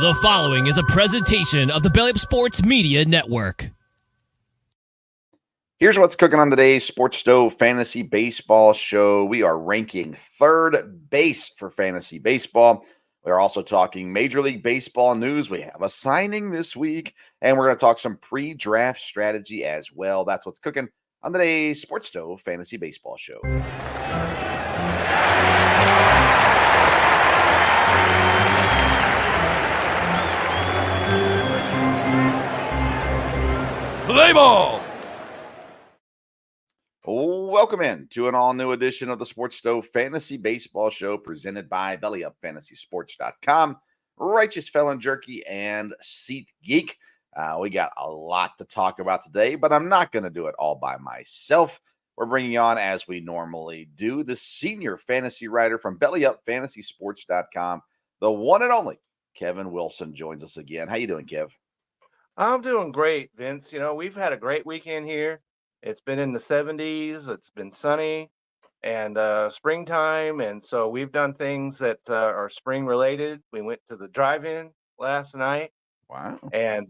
The following is a presentation of the Belly Up Sports Media Network. Here's what's cooking on today's Sports Stove Fantasy Baseball Show. We are ranking third base for fantasy baseball. We're also talking Major League Baseball news. We have a signing this week, and we're going to talk some pre-draft strategy as well. That's what's cooking on today's Sports Stove Fantasy Baseball Show. Play ball! Welcome in to an all-new edition of the Sports Stove Fantasy Baseball Show presented by BellyUpFantasySports.com, Righteous Felon Jerky, and SeatGeek. We got a lot to talk about today, but I'm not going to do it all by myself. We're bringing on, as we normally do, the senior fantasy writer from BellyUpFantasySports.com, the one and only Kevin Wilson joins us again. How you doing, Kev? I'm doing great, Vince. You know, we've had a great weekend here. It's been in the 70s. It's been sunny and springtime. And so we've done things that are spring related. We went to the drive-in last night. Wow. And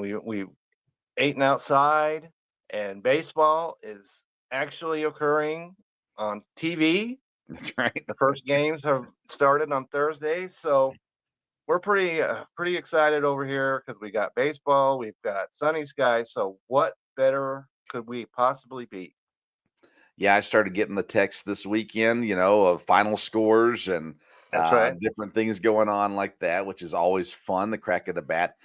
we ate outside, and baseball is actually occurring on TV. That's right. The first games have started on Thursday. So we're pretty excited over here because we got baseball, we've got sunny skies. So what better could we possibly be? Yeah, I started getting the text this weekend, of final scores and That's right. different things going on like that, which is always fun, the crack of the bat.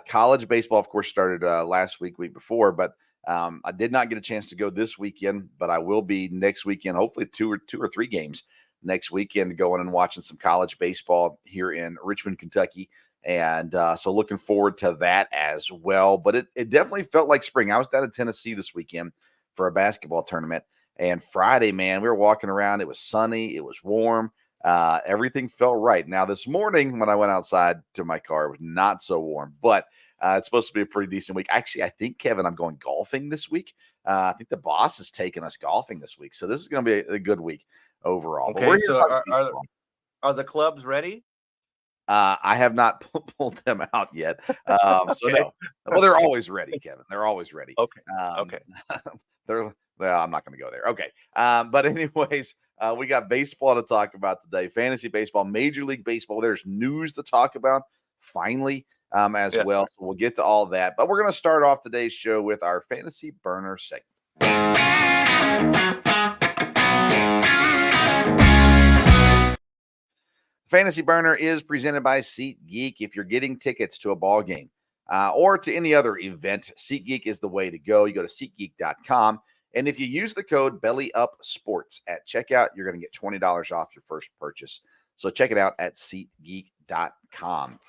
College baseball, of course, started last week before, but I did not get a chance to go this weekend, but I will be next weekend, hopefully two or three games next weekend, going and watching some college baseball here in Richmond, Kentucky. And so looking forward to that as well. But it definitely felt like spring. I was down in Tennessee this weekend for a basketball tournament. And Friday, man, we were walking around. It was sunny. It was warm. Everything felt right. Now, this morning when I went outside to my car, it was not so warm. But it's supposed to be a pretty decent week. Actually, I think, Kevin, I'm going golfing this week. I think the boss is taking us golfing this week. So this is going to be a good week overall. Okay, but we're here so to talk baseball. are the clubs ready? I have not pulled them out yet. So Okay. no. Well, they're always ready, Kevin. They're always ready. Okay. Um, Okay. well, I'm not going to go there. Okay. But anyways, we got baseball to talk about today. Fantasy baseball, Major League Baseball. There's news to talk about finally as Yes, well. sir. So we'll get to all that. But we're going to start off today's show with our Fantasy Burner segment. Fantasy Burner is presented by SeatGeek. If you're getting tickets to a ball game or to any other event, SeatGeek is the way to go. You go to SeatGeek.com, and if you use the code BellyUpSports at checkout, you're going to get $20 off your first purchase. So check it out at SeatGeek.com.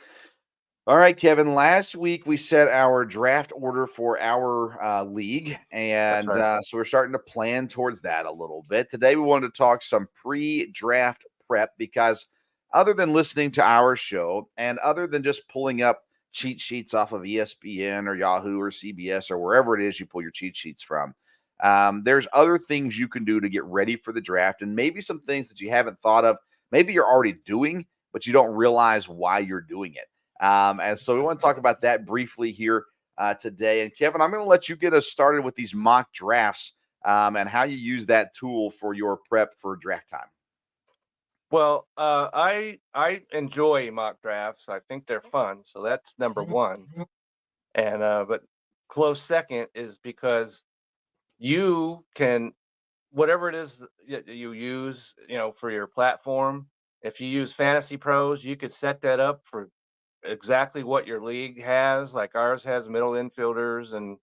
All right, Kevin, last week we set our draft order for our league, and That's right. so we're starting to plan towards that a little bit. Today we wanted to talk some pre-draft prep because other than listening to our show and other than just pulling up cheat sheets off of ESPN or Yahoo or CBS or wherever it is you pull your cheat sheets from, there's other things you can do to get ready for the draft, and maybe some things that you haven't thought of. Maybe you're already doing, but you don't realize why you're doing it. And so we want to talk about that briefly here today. And Kevin, I'm going to let you get us started with these mock drafts and how you use that tool for your prep for draft time. Well, I enjoy mock drafts. I think they're fun. So that's number one. And but close second is because you can, whatever it is that you use, for your platform. If you use Fantasy Pros, you could set that up for exactly what your league has. Like ours has middle infielders and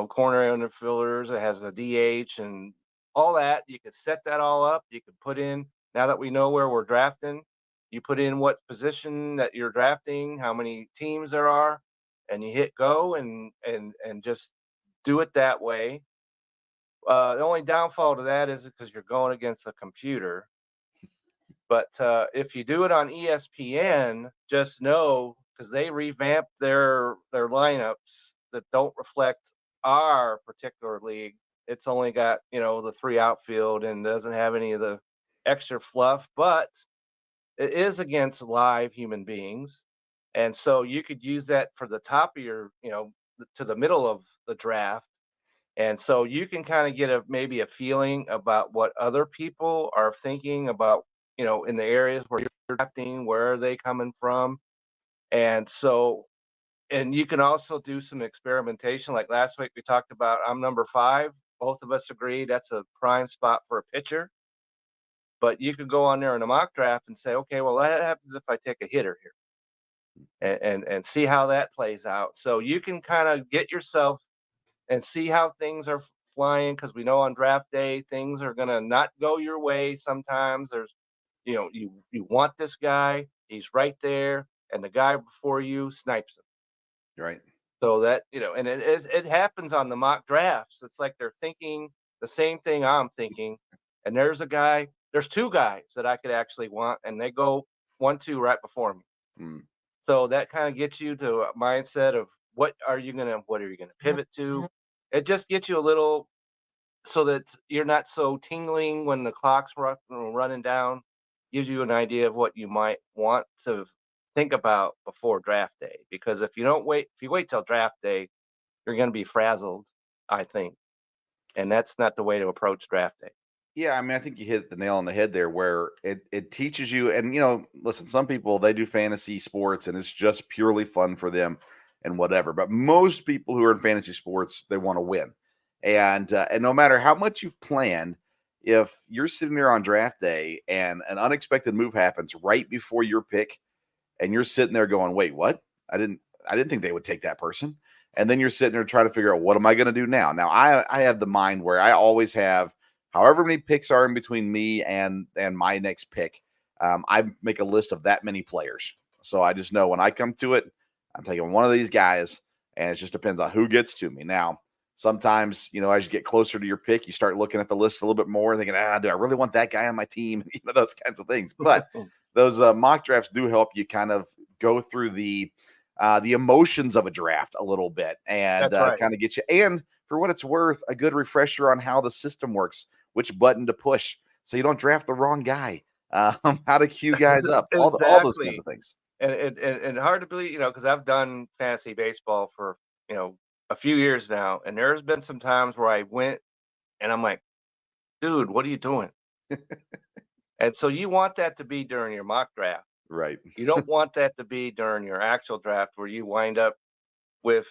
corner infielders. It has a DH and all that. You could set that all up. You could put in, now that we know where we're drafting, you put in what position that you're drafting, how many teams there are, and you hit go and just do it that way. The only downfall to that is because you're going against a computer. But if you do it on ESPN, just know, because they revamped their lineups that don't reflect our particular league. It's only got, the 3 outfield and doesn't have any of the extra fluff. But it is against live human beings. And so you could use that for the top of your, to the middle of the draft. And so you can kind of get maybe a feeling about what other people are thinking about, in the areas where you're drafting, where are they coming from? And so, and you can also do some experimentation. Like last week we talked about, I'm number 5. Both of us agree that's a prime spot for a pitcher. But you could go on there in a mock draft and say, okay, well, what happens if I take a hitter here? And see how that plays out. So you can kind of get yourself and see how things are flying, because we know on draft day things are going to not go your way. Sometimes there's, you want this guy, he's right there, and the guy before you snipes him. Right. So that, and it happens on the mock drafts. It's like they're thinking the same thing I'm thinking, and there's 2 guys that I could actually want, and they go 1-2 right before me. Mm. So that kind of gets you to a mindset of what are you gonna pivot to? It just gets you a little, so that you're not so tingling when the clock's running down. Gives you an idea of what you might want to think about before draft day. Because if you wait till draft day, you're going to be frazzled, I think, and that's not the way to approach draft day. Yeah, I mean, I think you hit the nail on the head there, where it teaches you. And listen, some people, they do fantasy sports and it's just purely fun for them and whatever. But most people who are in fantasy sports, they want to win, and no matter how much you've planned, if you're sitting there on draft day and an unexpected move happens right before your pick, and you're sitting there going, "Wait, what? I didn't think they would take that person." And then you're sitting there trying to figure out, what am I going to do now? Now I have the mind where I always have, however many picks are in between me and my next pick, I make a list of that many players. So I just know when I come to it, I'm taking one of these guys, and it just depends on who gets to me. Now, sometimes, as you get closer to your pick, you start looking at the list a little bit more, thinking, do I really want that guy on my team? Those kinds of things. But those mock drafts do help you kind of go through the emotions of a draft a little bit, and right. kind of get you. And for what it's worth, a good refresher on how the system works, which button to push, so you don't draft the wrong guy, how to queue guys up, all those kinds of things. And hard to believe, because I've done fantasy baseball for, a few years now, and there's been some times where I went and I'm like, dude, what are you doing? And so you want that to be during your mock draft. Right. You don't want that to be during your actual draft, where you wind up with,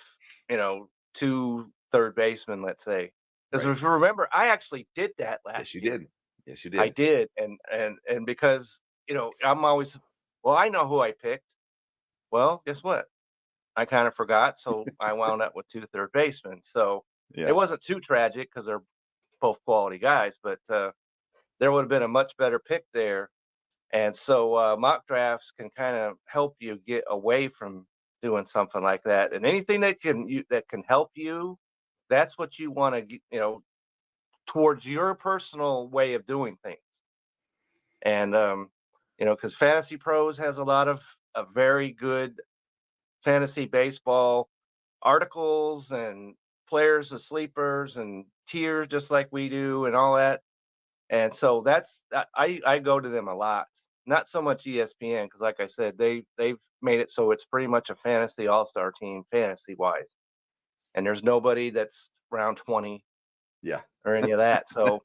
2 third basemen, let's say. Because Right. if you remember, I actually did that last Yes, you year. did. Yes, you did. I did. And because, I'm always, well, I know who I picked. Well, guess what? I kind of forgot. So I wound up with 2 third basemen. So Yeah. it wasn't too tragic because they're both quality guys, but there would have been a much better pick there. And so mock drafts can kind of help you get away from doing something like that. And anything that can help you, that's what you want to get, towards your personal way of doing things. And because Fantasy Pros has a lot of very good fantasy baseball articles and players of sleepers and tiers, just like we do, and all that. And so I go to them a lot. Not so much ESPN, because like I said, they've made it so it's pretty much a fantasy all-star team fantasy wise, and there's nobody that's round 20 Yeah. or any of that. So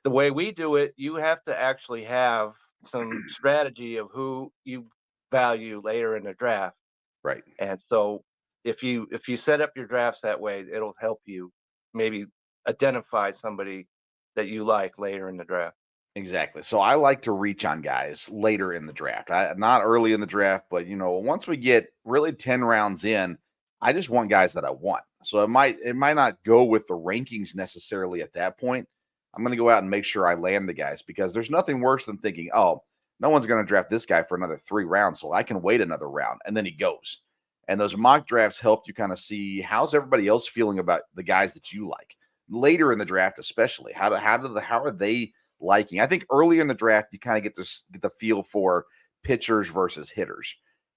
the way we do it, you have to actually have some strategy of who you value later in the draft. Right. And so if you set up your drafts that way, it'll help you maybe identify somebody that you like later in the draft. Exactly. So I like to reach on guys later in the draft. Not early in the draft, but once we get really 10 rounds in, I just want guys that I want. So it might not go with the rankings necessarily at that point. I'm going to go out and make sure I land the guys, because there's nothing worse than thinking, oh, no one's going to draft this guy for another 3 rounds, so I can wait another round, and then he goes. And those mock drafts help you kind of see, how's everybody else feeling about the guys that you like later in the draft, especially how are they liking. I think early in the draft, you kind of get the feel for pitchers versus hitters.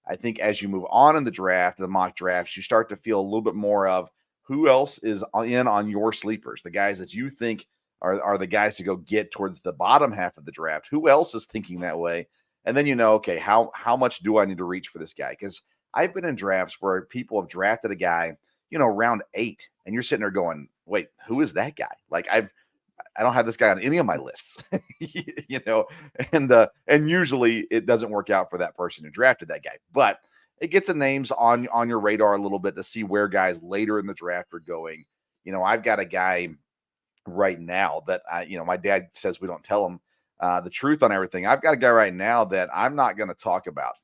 I think as you move on in the draft, the mock drafts, you start to feel a little bit more of who else is in on your sleepers, the guys that you think are the guys to go get towards the bottom half of the draft. Who else is thinking that way? And then okay, how much do I need to reach for this guy? Because I've been in drafts where people have drafted a guy, round 8, and you're sitting there going, wait, who is that guy? Like I don't have this guy on any of my lists, and usually it doesn't work out for that person who drafted that guy, but it gets the names on your radar a little bit to see where guys later in the draft are going. I've got a guy right now that my dad says we don't tell him the truth on everything. I've got a guy right now that I'm not going to talk about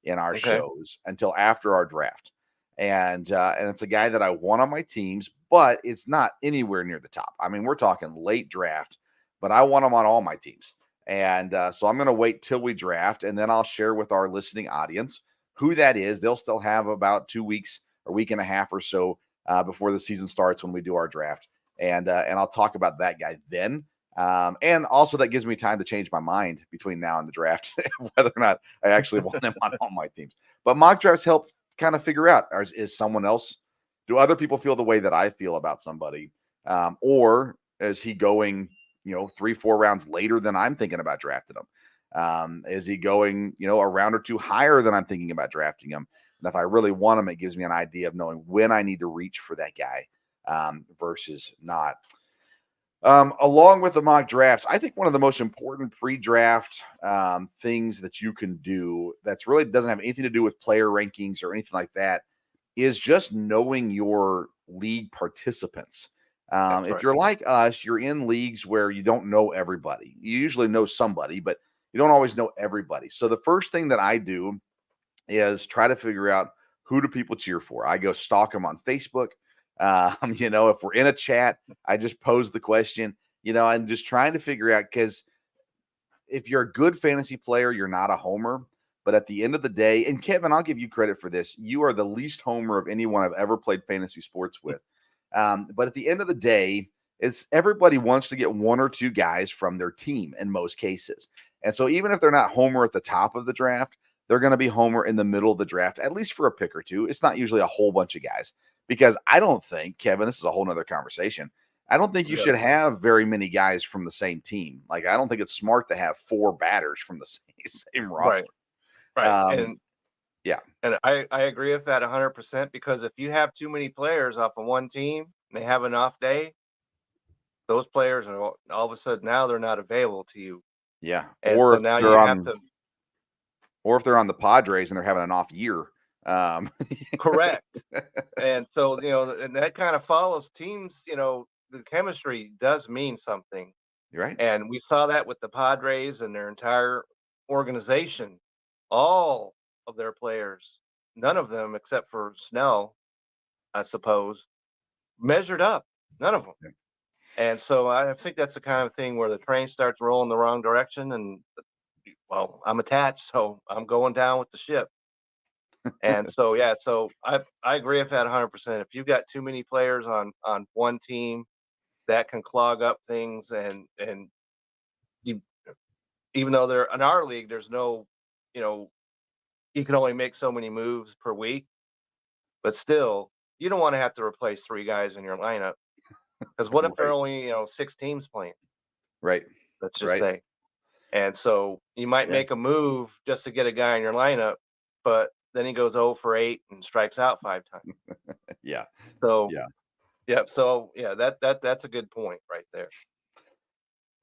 in our shows until after our draft. And it's a guy that I want on my teams, but it's not anywhere near the top. I mean, we're talking late draft, but I want him on all my teams. And so I'm going to wait till we draft, and then I'll share with our listening audience who that is. They'll still have about 2 weeks, a week and a half or so before the season starts when we do our draft. And I'll talk about that guy then. And also that gives me time to change my mind between now and the draft, whether or not I actually want him on all my teams. But mock drafts help kind of figure out, is someone else, do other people feel the way that I feel about somebody? Or is he going, 3-4 rounds later than I'm thinking about drafting him? Is he going, a round or 2 higher than I'm thinking about drafting him? And if I really want him, it gives me an idea of knowing when I need to reach for that guy versus not. Along with the mock drafts, I think one of the most important pre-draft things that you can do that's really doesn't have anything to do with player rankings or anything like that is just knowing your league participants. If you're like us, you're in leagues where you don't know everybody. You usually know somebody, but you don't always know everybody. So the first thing that I do is try to figure out who do people cheer for. I go stalk them on Facebook. If we're in a chat, I just pose the question, and just trying to figure out, because if you're a good fantasy player, you're not a homer. But at the end of the day, and Kevin, I'll give you credit for this. You are the least homer of anyone I've ever played fantasy sports with. But at the end of the day, it's everybody wants to get 1 or 2 guys from their team in most cases. And so even if they're not homer at the top of the draft, they're going to be homer in the middle of the draft, at least for a pick or 2. It's not usually a whole bunch of guys, because I don't think, Kevin, this is a whole nother conversation. I don't think you should have very many guys from the same team. Like, I don't think it's smart to have 4 batters from the same roster. Right. And I agree with that 100%, because if you have too many players off of one team and they have an off day, those players are all of a sudden now they're not available to you. Yeah. And so now you have to. Or if they're on the Padres and they're having an off year. Correct. And so, and that kind of follows teams, the chemistry does mean something. You're right. And we saw that with the Padres and their entire organization. All of their players, none of them except for Snell, I suppose, measured up. None of them. Yeah. And so I think that's the kind of thing where the train starts rolling the wrong direction, and well, I'm attached, so I'm going down with the ship. And so I agree with that 100%. If you've got too many players on one team, that can clog up things, and you, even though they're in our league, there's no, you can only make so many moves per week, but still, you don't want to have to replace 3 guys in your lineup, because what if there are only 6 teams playing? Right. Let's just say. And so you might make a move just to get a guy in your lineup, but then he goes 0 for 8 and strikes out 5 times. Yeah. So that's a good point right there.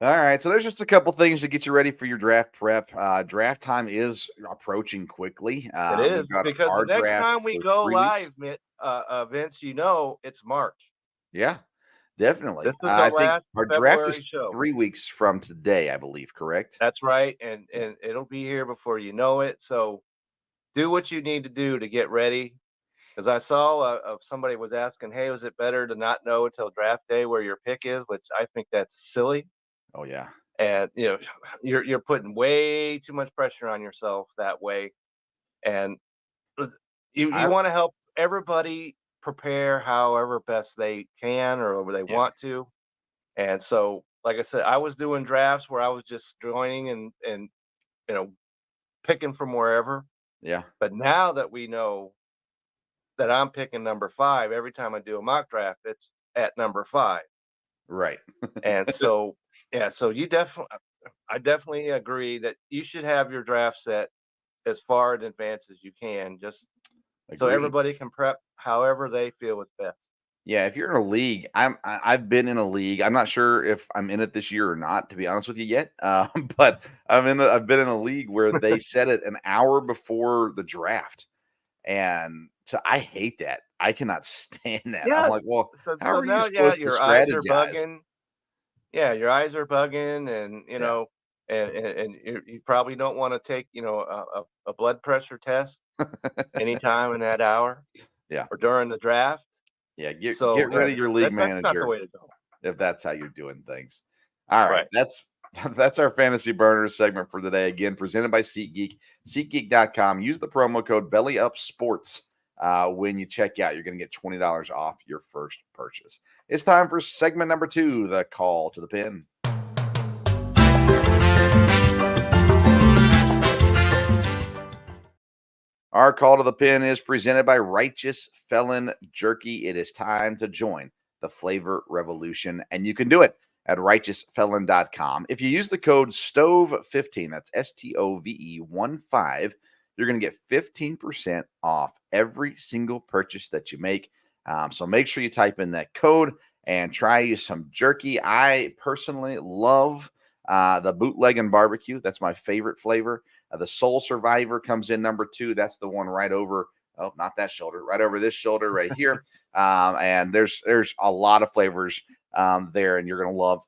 All right, so there's just a couple things to get you ready for your draft prep. Draft time is approaching quickly. It is, because the next time we go live, Vince, it's March. Yeah, definitely. This is I think our draft is 3 weeks from today, I believe, correct? That's right, and it'll be here before you know it. So do what you need to do to get ready. Because I saw somebody was asking, hey, was it better to not know until draft day where your pick is? Which I think that's silly. Oh yeah. And you're putting way too much pressure on yourself that way. And you want to help everybody prepare however best they can or they want to. And so, like I said, I was doing drafts where I was just joining and picking from wherever. Yeah. But now that we know that I'm picking number 5, every time I do a mock draft, it's at number 5. Right. And so, so you definitely, I definitely agree that you should have your draft set as far in advance as you can, just so Agreed. everybody can prep however they feel is best. Yeah, if you're in a league, I've been in a league. I'm not sure if I'm in it this year or not, to be honest with you yet. But I've been in a league where they set it an hour before the draft, and I hate that. I cannot stand that. I'm Yeah. like, well, So how so are you now, yeah, supposed to your eyes are strategize? bugging. Yeah, your eyes are bugging, and Yeah, and you probably don't want to take a blood pressure test anytime in that hour yeah, or during the draft. yeah. Get So rid yeah, of your league that's not the manager way to go. if that's how you're doing things. All right, Right. that's our fantasy burners segment for today. Again, presented by SeatGeek, SeatGeek.com. Use the promo code BellyUpSports when you check out. You're going to get $20 off your first purchase. It's time for segment number 2, the call to the pin. Our call to the pin is presented by Righteous Felon Jerky. It is time to join the flavor revolution, and you can do it at righteousfelon.com. If you use the code STOVE15, that's STOVE15, you're going to get 15% off every single purchase that you make. So make sure you type in that code and try you some jerky. I personally love the bootleg and barbecue. That's my favorite flavor. The Soul Survivor comes in number 2. That's the one right over, oh, not that shoulder, right over this shoulder right here. And there's a lot of flavors there, and you're going to love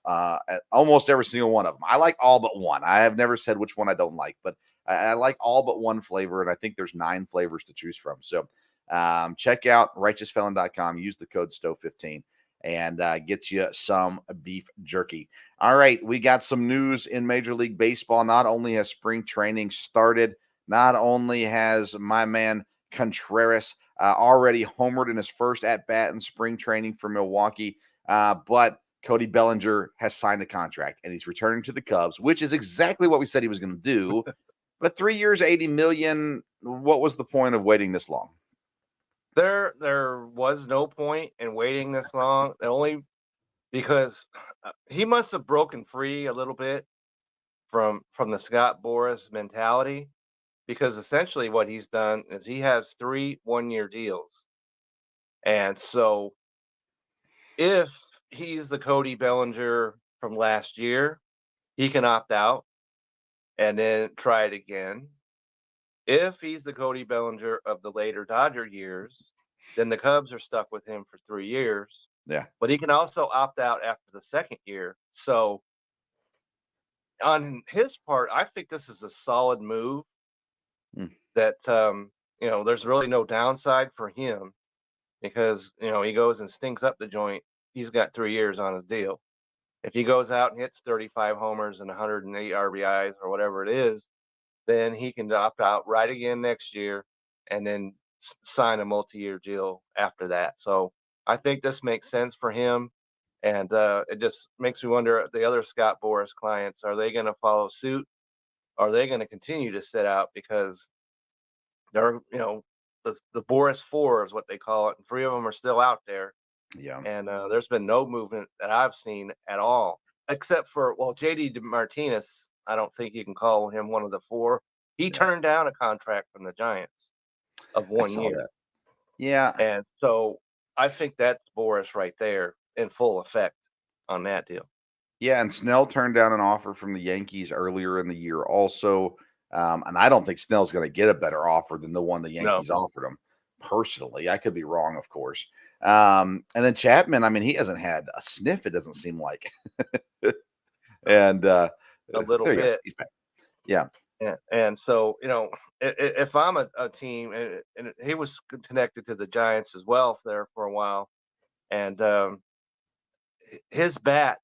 almost every single one of them. I like all but one. I have never said which one I don't like, but I like all but one flavor, and I think there's 9 flavors to choose from. So check out righteousfelon.com. Use the code STOVE15 and get you some beef jerky. All right, we got some news in Major League Baseball. Not only has spring training started, not only has my man Contreras already homered in his first at-bat in spring training for Milwaukee, but Cody Bellinger has signed a contract, and he's returning to the Cubs, which is exactly what we said he was going to do. But 3 years, $80 million, what was the point of waiting this long? There was no point in waiting this long. Only because he must have broken free a little bit from the Scott Boras mentality, because essentially what he's done is he has 3 one-year deals. And so if he's the Cody Bellinger from last year, he can opt out and then try it again. If he's the Cody Bellinger of the later Dodger years, then the Cubs are stuck with him for 3 years. Yeah. But he can also opt out after the second year. So on his part, I think this is a solid move that there's really no downside for him, because he goes and stinks up the joint. He's got 3 years on his deal. If he goes out and hits 35 homers and 108 RBIs or whatever it is, then he can opt out right again next year and then sign a multi-year deal after that. So I think this makes sense for him. And it just makes me wonder, the other Scott Boras clients, are they going to follow suit? Are they going to continue to sit out? Because they're, the Boras Four is what they call it. And 3 of them are still out there. Yeah. And there's been no movement that I've seen at all, except for, well, JD Martinez. I don't think you can call him one of the 4. He turned down a contract from the Giants of I 1 saw year. that. Yeah. And so I think that's Boras right there in full effect on that deal. Yeah, and Snell turned down an offer from the Yankees earlier in the year also. And I don't think Snell's going to get a better offer than the one the Yankees offered him. Personally, I could be wrong, of course. And then Chapman, I mean, he hasn't had a sniff, it doesn't seem like. And a little bit. He's back. Yeah. And so, if I'm a team, and he was connected to the Giants as well there for a while, and his bat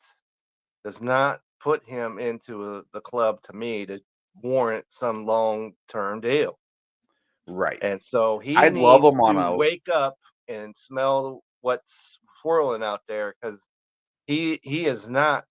does not put him into the club, to me, to warrant some long-term deal. Right. And so he I'd needs love him on to a wake up and smell what's swirling out there, because he is not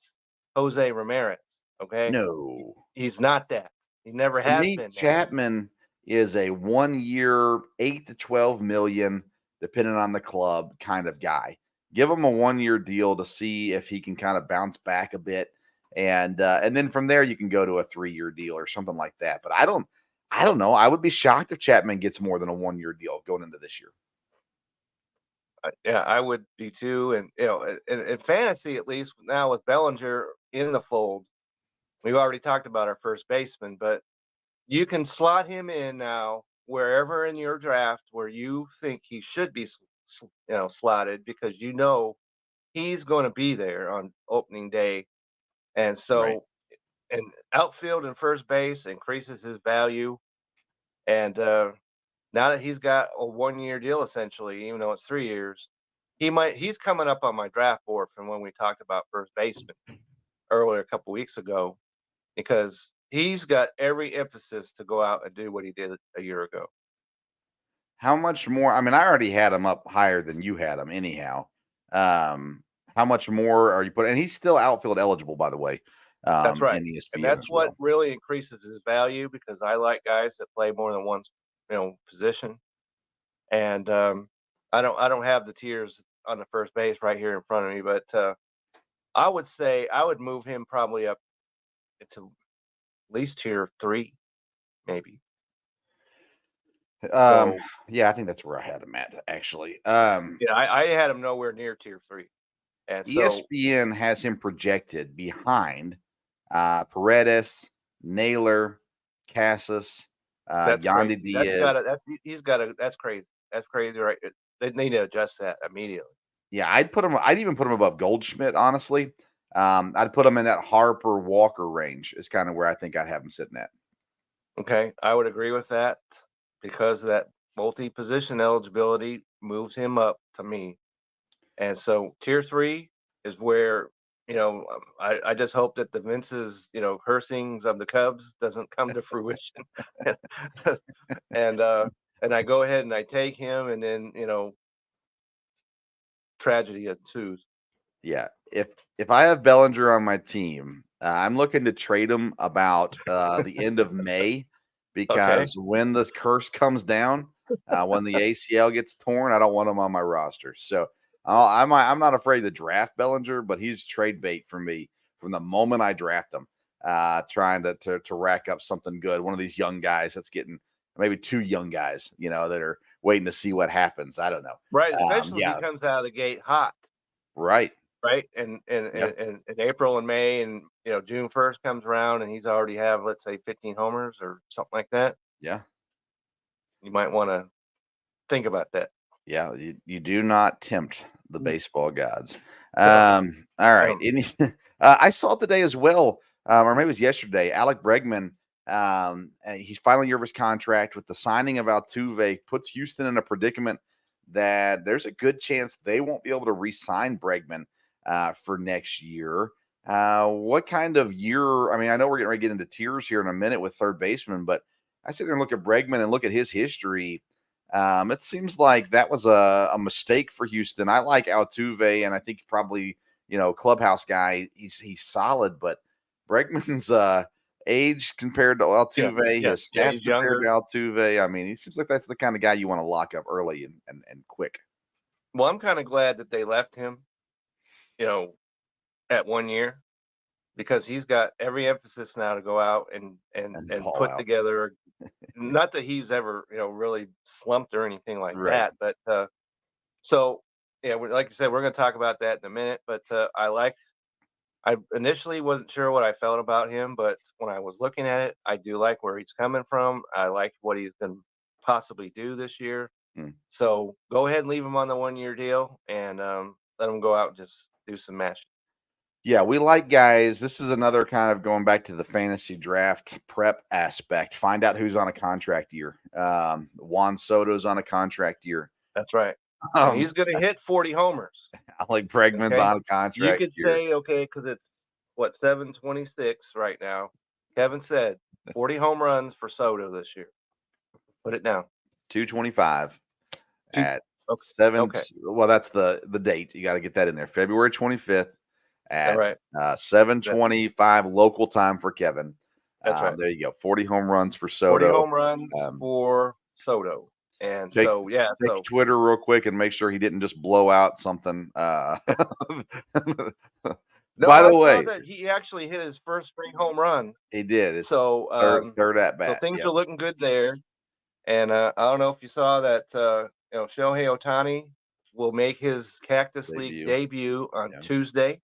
Jose Ramirez. Okay, no. he's not that. He never To has me, been that. Chapman is a 1 year, 8 to 12 million, depending on the club, kind of guy. Give him a 1 year deal to see if he can kind of bounce back a bit. and then from there you can go to a 3-year deal or something like that. But I don't know. I would be shocked if Chapman gets more than a 1-year deal going into this year. Yeah, I would be too. And in fantasy, at least now with Bellinger in the fold, we've already talked about our first baseman, but you can slot him in now wherever in your draft where you think he should be, slotted, because he's going to be there on opening day. And Right. so, and outfield and first base increases his value. And now that he's got a 1-year deal, essentially, even though it's 3 years, he's coming up on my draft board from when we talked about first baseman earlier a couple weeks ago, because he's got every emphasis to go out and do what he did a year ago. How much more? I mean, I already had him up higher than you had him anyhow. How much more are you putting? And he's still outfield eligible, by the way, That's right. in And ESPN that's as what well. really increases his value, because I like guys that play more than one, position. And I don't have the tiers on the first base right here in front of me, but I would say I would move him probably up to at least tier 3, maybe. Um, So yeah, I think that's where I had him at actually. yeah, I had him nowhere near tier 3. And so ESPN has him projected behind Paredes, Naylor, Casas, that's crazy. Yandy Diaz. That's crazy. That's crazy, right? They need to adjust that immediately. Yeah, I'd even put him above Goldschmidt, honestly. I'd put him in that Harper Walker range, is kind of where I think I'd have him sitting at. Okay, I would agree with that, because that multi-position eligibility moves him up to me. And so tier 3 is where, I just hope that the Vince's, cursings of the Cubs doesn't come to fruition. and and I go ahead and I take him, and then, tragedy ensues. Yeah, if I have Bellinger on my team, I'm looking to trade him about the end of May, Okay. because when the curse comes down, when the ACL gets torn, I don't want him on my roster. So I'm not afraid to draft Bellinger, but he's trade bait for me from the moment I draft him. Trying to rack up something good. One of these young guys that's getting, maybe 2 young guys, that are waiting to see what happens. I don't know. Right, especially if Yeah, he comes out of the gate hot. right. Right, and Yep. in April and May, and June 1st comes around, and he's already have, let's say, 15 homers or something like that. Yeah. You might want to think about that. Yeah, you do not tempt the baseball gods. No, All right. no. Any, I saw it today as well, or maybe it was yesterday. Alec Bregman, he's final year of his contract. With the signing of Altuve, puts Houston in a predicament that there's a good chance they won't be able to re-sign Bregman for next year. What kind of year? I mean, I know we're getting ready to get into tiers here in a minute with third baseman, but I sit there and look at Bregman and look at his history. It seems like that was a mistake for Houston. I like Altuve, and I think probably, clubhouse guy. He's solid, but Bregman's age compared to Yeah, Altuve, yeah, his yeah. stats He's compared younger. to Altuve. I mean, he seems like that's the kind of guy you want to lock up early and quick. Well, I'm kind of glad that they left him, you know, at 1 year, because he's got every emphasis now to go out And and ball put out. together. Not that he's ever, really slumped or anything like Right. that, but so yeah, like I said, we're going to talk about that in a minute. But I initially wasn't sure what I felt about him, but when I was looking at it, I do like where he's coming from. I like what he's going to possibly do this year. Hmm. So go ahead and leave him on the 1-year deal, and let him go out and just do some matching. Yeah, we like guys. This is another kind of going back to the fantasy draft prep aspect. Find out who's on a contract year. Juan Soto's on a contract year. That's right. And Um, he's going to hit 40 homers. I like Bregman's Okay. on a You contract could year. say, okay, because it's what, 726 right now. Kevin said 40 home runs for Soto this year. Put it down. 225 Two- at Okay. 7. Okay. Well, that's the date. You got to get that in there. February 25th All at right. 7:25 local time for Kevin. That's right. There you go. 40 home runs for 40 Soto. home runs for Soto. And Take so, yeah. take So, Twitter real quick and make sure he didn't just blow out something. No, By I the saw way, that he actually hit his first spring home run. he did. It's So, third at so bat. things Yep. are looking good there. And I don't know if you saw that, Shohei Ohtani will make his Cactus League Debut. debut on Yeah. Tuesday.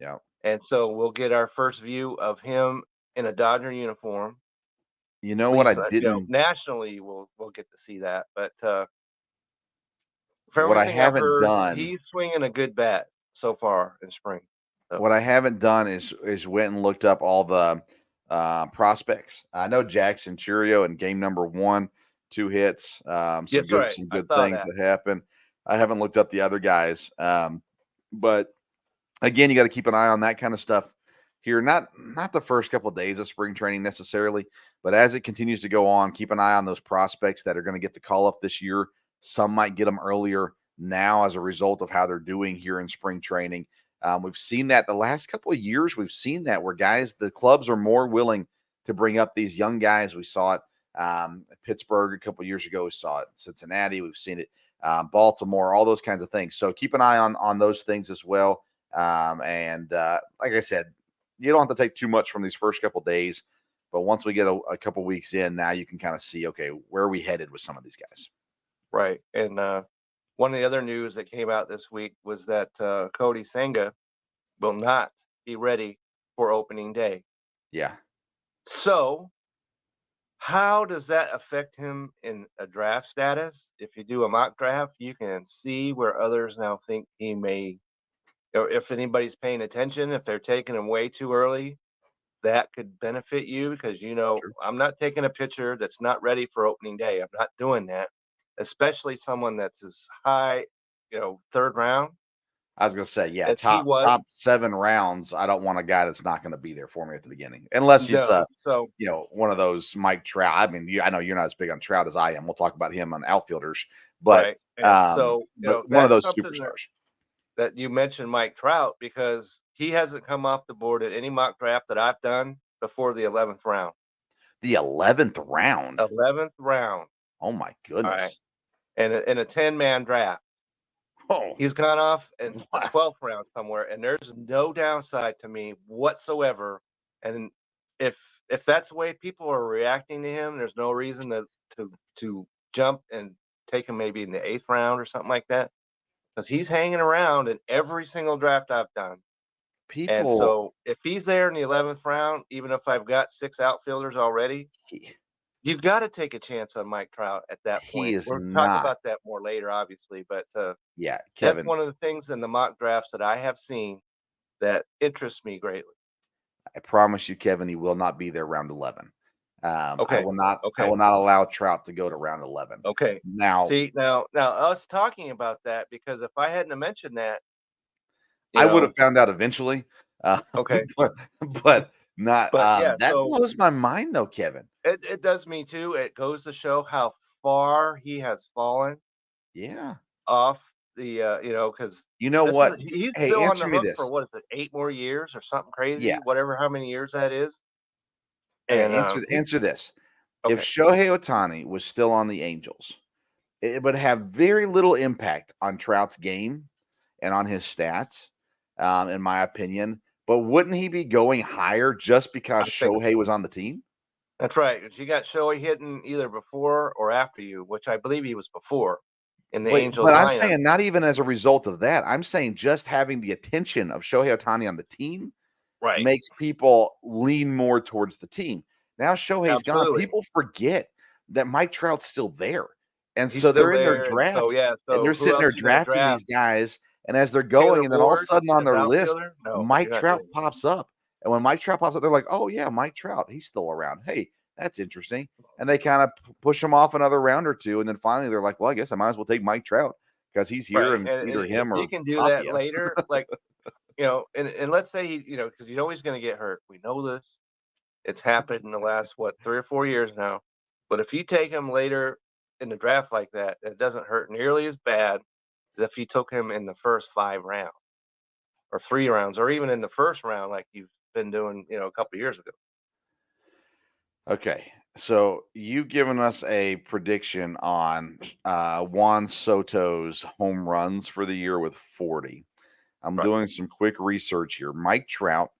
Yeah. And so we'll get our first view of him in a Dodger uniform. You know At what I least, didn't nationally, we'll get to see that. But from what I everything I've haven't heard, done he's swinging a good bat so far in spring. So, what I haven't done is went and looked up all the prospects. I know Jackson Churio in game number 1, 2 hits, yes, right. some I good saw things that. that happened. I haven't looked up the other guys, but again, you got to keep an eye on that kind of stuff here. Not the first couple of days of spring training necessarily, but as it continues to go on, keep an eye on those prospects that are going to get the call up this year. Some might get them earlier now as a result of how they're doing here in spring training. We've seen that the last couple of years. We've seen that where the clubs are more willing to bring up these young guys. We saw it at Pittsburgh a couple of years ago. We saw it in Cincinnati. We've seen it Baltimore, all those kinds of things. So keep an eye on those things as well. Like I said, you don't have to take too much from these first couple of days, but once we get a couple weeks in, now you can kind of see, okay, where are we headed with some of these guys? Right. And one of the other news that came out this week was that Cody Senga will not be ready for opening day. Yeah. So how does that affect him in a draft status? If you do a mock draft, you can see where others now think he may, or if anybody's paying attention, if they're taking him way too early, that could benefit you because, Sure. I'm not taking a pitcher that's not ready for opening day. I'm not doing that, especially someone that's as high, third round I was gonna say, yeah, as he was. top 7 rounds. I don't want a guy that's not going to be there for me at the beginning, unless it's No. So, one of those Mike Trout. I mean, I know you're not as big on Trout as I am. We'll talk about him on outfielders, but right. And so, one of that's those something superstars. that you mentioned Mike Trout because he hasn't come off the board at any mock draft that I've done before the 11th round. The 11th round. 11th round. Oh my All right. goodness. And in a 10-man draft. Oh, He's gone off in the wow. 12th round somewhere, and there's no downside to me whatsoever. And if that's the way people are reacting to him, there's no reason to jump and take him maybe in the 8th round or something like that, because he's hanging around in every single draft I've done. And People, so if he's there in the 11th round, even if I've got 6 outfielders already, you've got to take a chance on Mike Trout at that he point. is We'll talk not. about that more later, obviously, but Yeah, that's Kevin. one of the things in the mock drafts that I have seen that interests me greatly. I promise you, Kevin, he will not be there round 11. I Okay. will not. I Okay. will not allow Trout to go to round 11. Okay. Now, See, now us talking about that, because if I hadn't have mentioned that, I would have found out eventually. Okay. but not. But yeah, That so blows my mind, though, Kevin. it does me too. It goes to show how far he has fallen Yeah. off the, because You know this is what? he's Hey, still on the answer me hook for this. what is it, 8 more years or something Yeah. crazy, whatever how many years that is. And Okay, answer this. If okay. Shohei Ohtani was still on the Angels, it would have very little impact on Trout's game and on his stats, in my opinion. But wouldn't he be going higher just because I think Shohei was on the team? that's right. 'Cause you got Shohei hitting either before or after you, which I believe he was before in the Wait, Angels but I'm lineup. saying not even as a result of that. I'm saying just having the attention of Shohei Ohtani on the team Right. makes people lean more towards the team. Now Shohei's gone. Absolutely. People forget that Mike Trout's still there. And He's so still they're in their there. And so, draft yeah. and So they're who sitting else there you going to drafting these draft? guys. And as they're Taylor going, and then all of a Ward sudden on as their list, outfielder? No, you're Mike not Trout doing that. pops up. And when Mike Trout pops up, they're like, oh, yeah, Mike Trout, he's still around. Hey, that's interesting. And they kind of push him off another round or two. And then finally they're like, well, I guess I might as well take Mike Trout because he's here Right. and And either if him he or can do that Tapia. later, like, and let's say he, because you know he's going to get hurt. We know this. It's happened in the last, 3 or 4 years now. But if you take him later in the draft like that, it doesn't hurt nearly as bad as if you took him in the first 5 rounds or 3 rounds or even in the first round like you've been doing, a couple years ago. Okay. So you've given us a prediction on Juan Soto's home runs for the year with 40. I'm Right. doing some quick research here. Mike Trout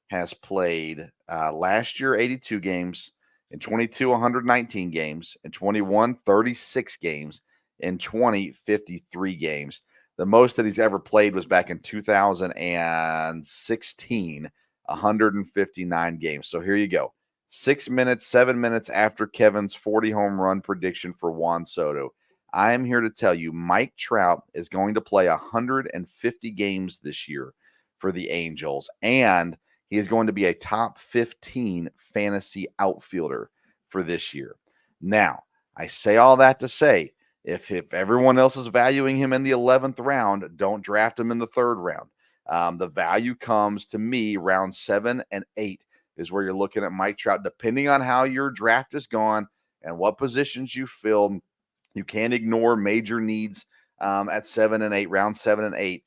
has played last year 82 games, in 22 119 games, in 21 36 games, in 20 53 games. The most that he's ever played was back in 2016, 159 games. So here you go. 6 minutes, 7 minutes after Kevin's 40 home run prediction for Juan Soto. I am here to tell you Mike Trout is going to play 150 games this year for the Angels, and he is going to be a top 15 fantasy outfielder for this year. Now, I say all that to say, if everyone else is valuing him in the 11th round, don't draft him in the 3rd round. The value comes to me round 7 and 8 is where you're looking at Mike Trout, depending on how your draft is gone and what positions you fill. You can't ignore major needs at 7 and 8, round 7 and 8.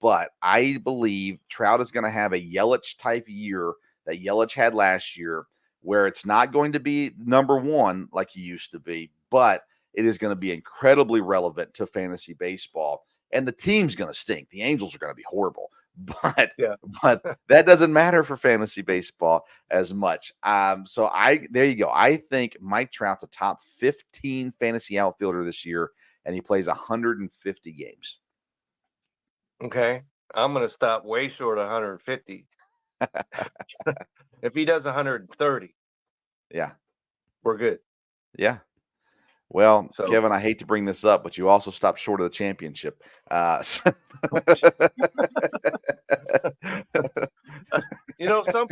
But I believe Trout is going to have a Yelich type year that Yelich had last year, where it's not going to be number one like he used to be, but it is going to be incredibly relevant to fantasy baseball. And the team's going to stink. The Angels are going to be horrible, but Yeah. but that doesn't matter for fantasy baseball as much. So there you go. I think Mike Trout's a top 15 fantasy outfielder this year, and he plays 150 games. Okay. I'm going to stop way short of 150. If he does 130, Yeah. we're good. Yeah. Well, So Kevin, I hate to bring this up, but you also stopped short of the championship. at some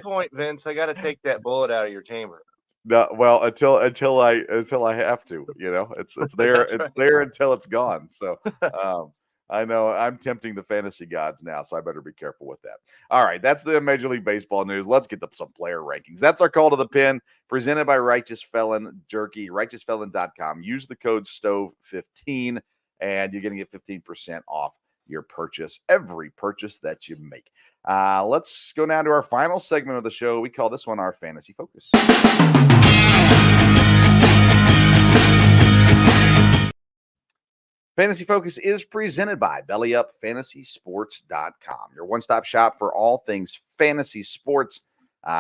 point, Vince, I got to take that bullet out of your chamber. No, well, until I have to, it's there, That's right. there until it's gone. So I know I'm tempting the fantasy gods now, so I better be careful with that. All right, that's the Major League Baseball news. Let's get to some player rankings. That's our call to the pin, presented by Righteous Felon Jerky, righteousfelon.com. Use the code STOVE15, and you're going to get 15% off your purchase, every purchase that you make. Let's go now to our final segment of the show. We call this one our Fantasy Focus. Fantasy Focus is presented by BellyUpFantasySports.com, your one-stop shop for all things fantasy sports.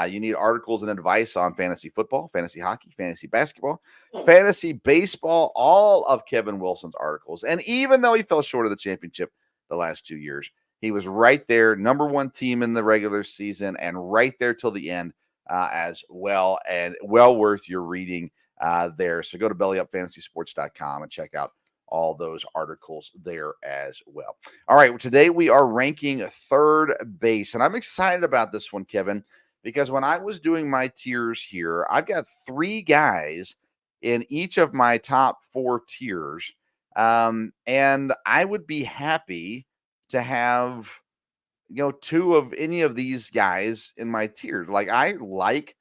You need articles and advice on fantasy football, fantasy hockey, fantasy basketball, fantasy baseball, all of Kevin Wilson's articles. And even though he fell short of the championship the last 2 years, he was right there, number one team in the regular season, and right there till the end as well, and well worth your reading there. So go to BellyUpFantasySports.com and check out all those articles there as well. All right, today we are ranking third base, and I'm excited about this one, Kevin, because when I was doing my tiers here, I've got 3 guys in each of my top 4 tiers, and I would be happy to have 2 of any of these guys in my tier. Like, I like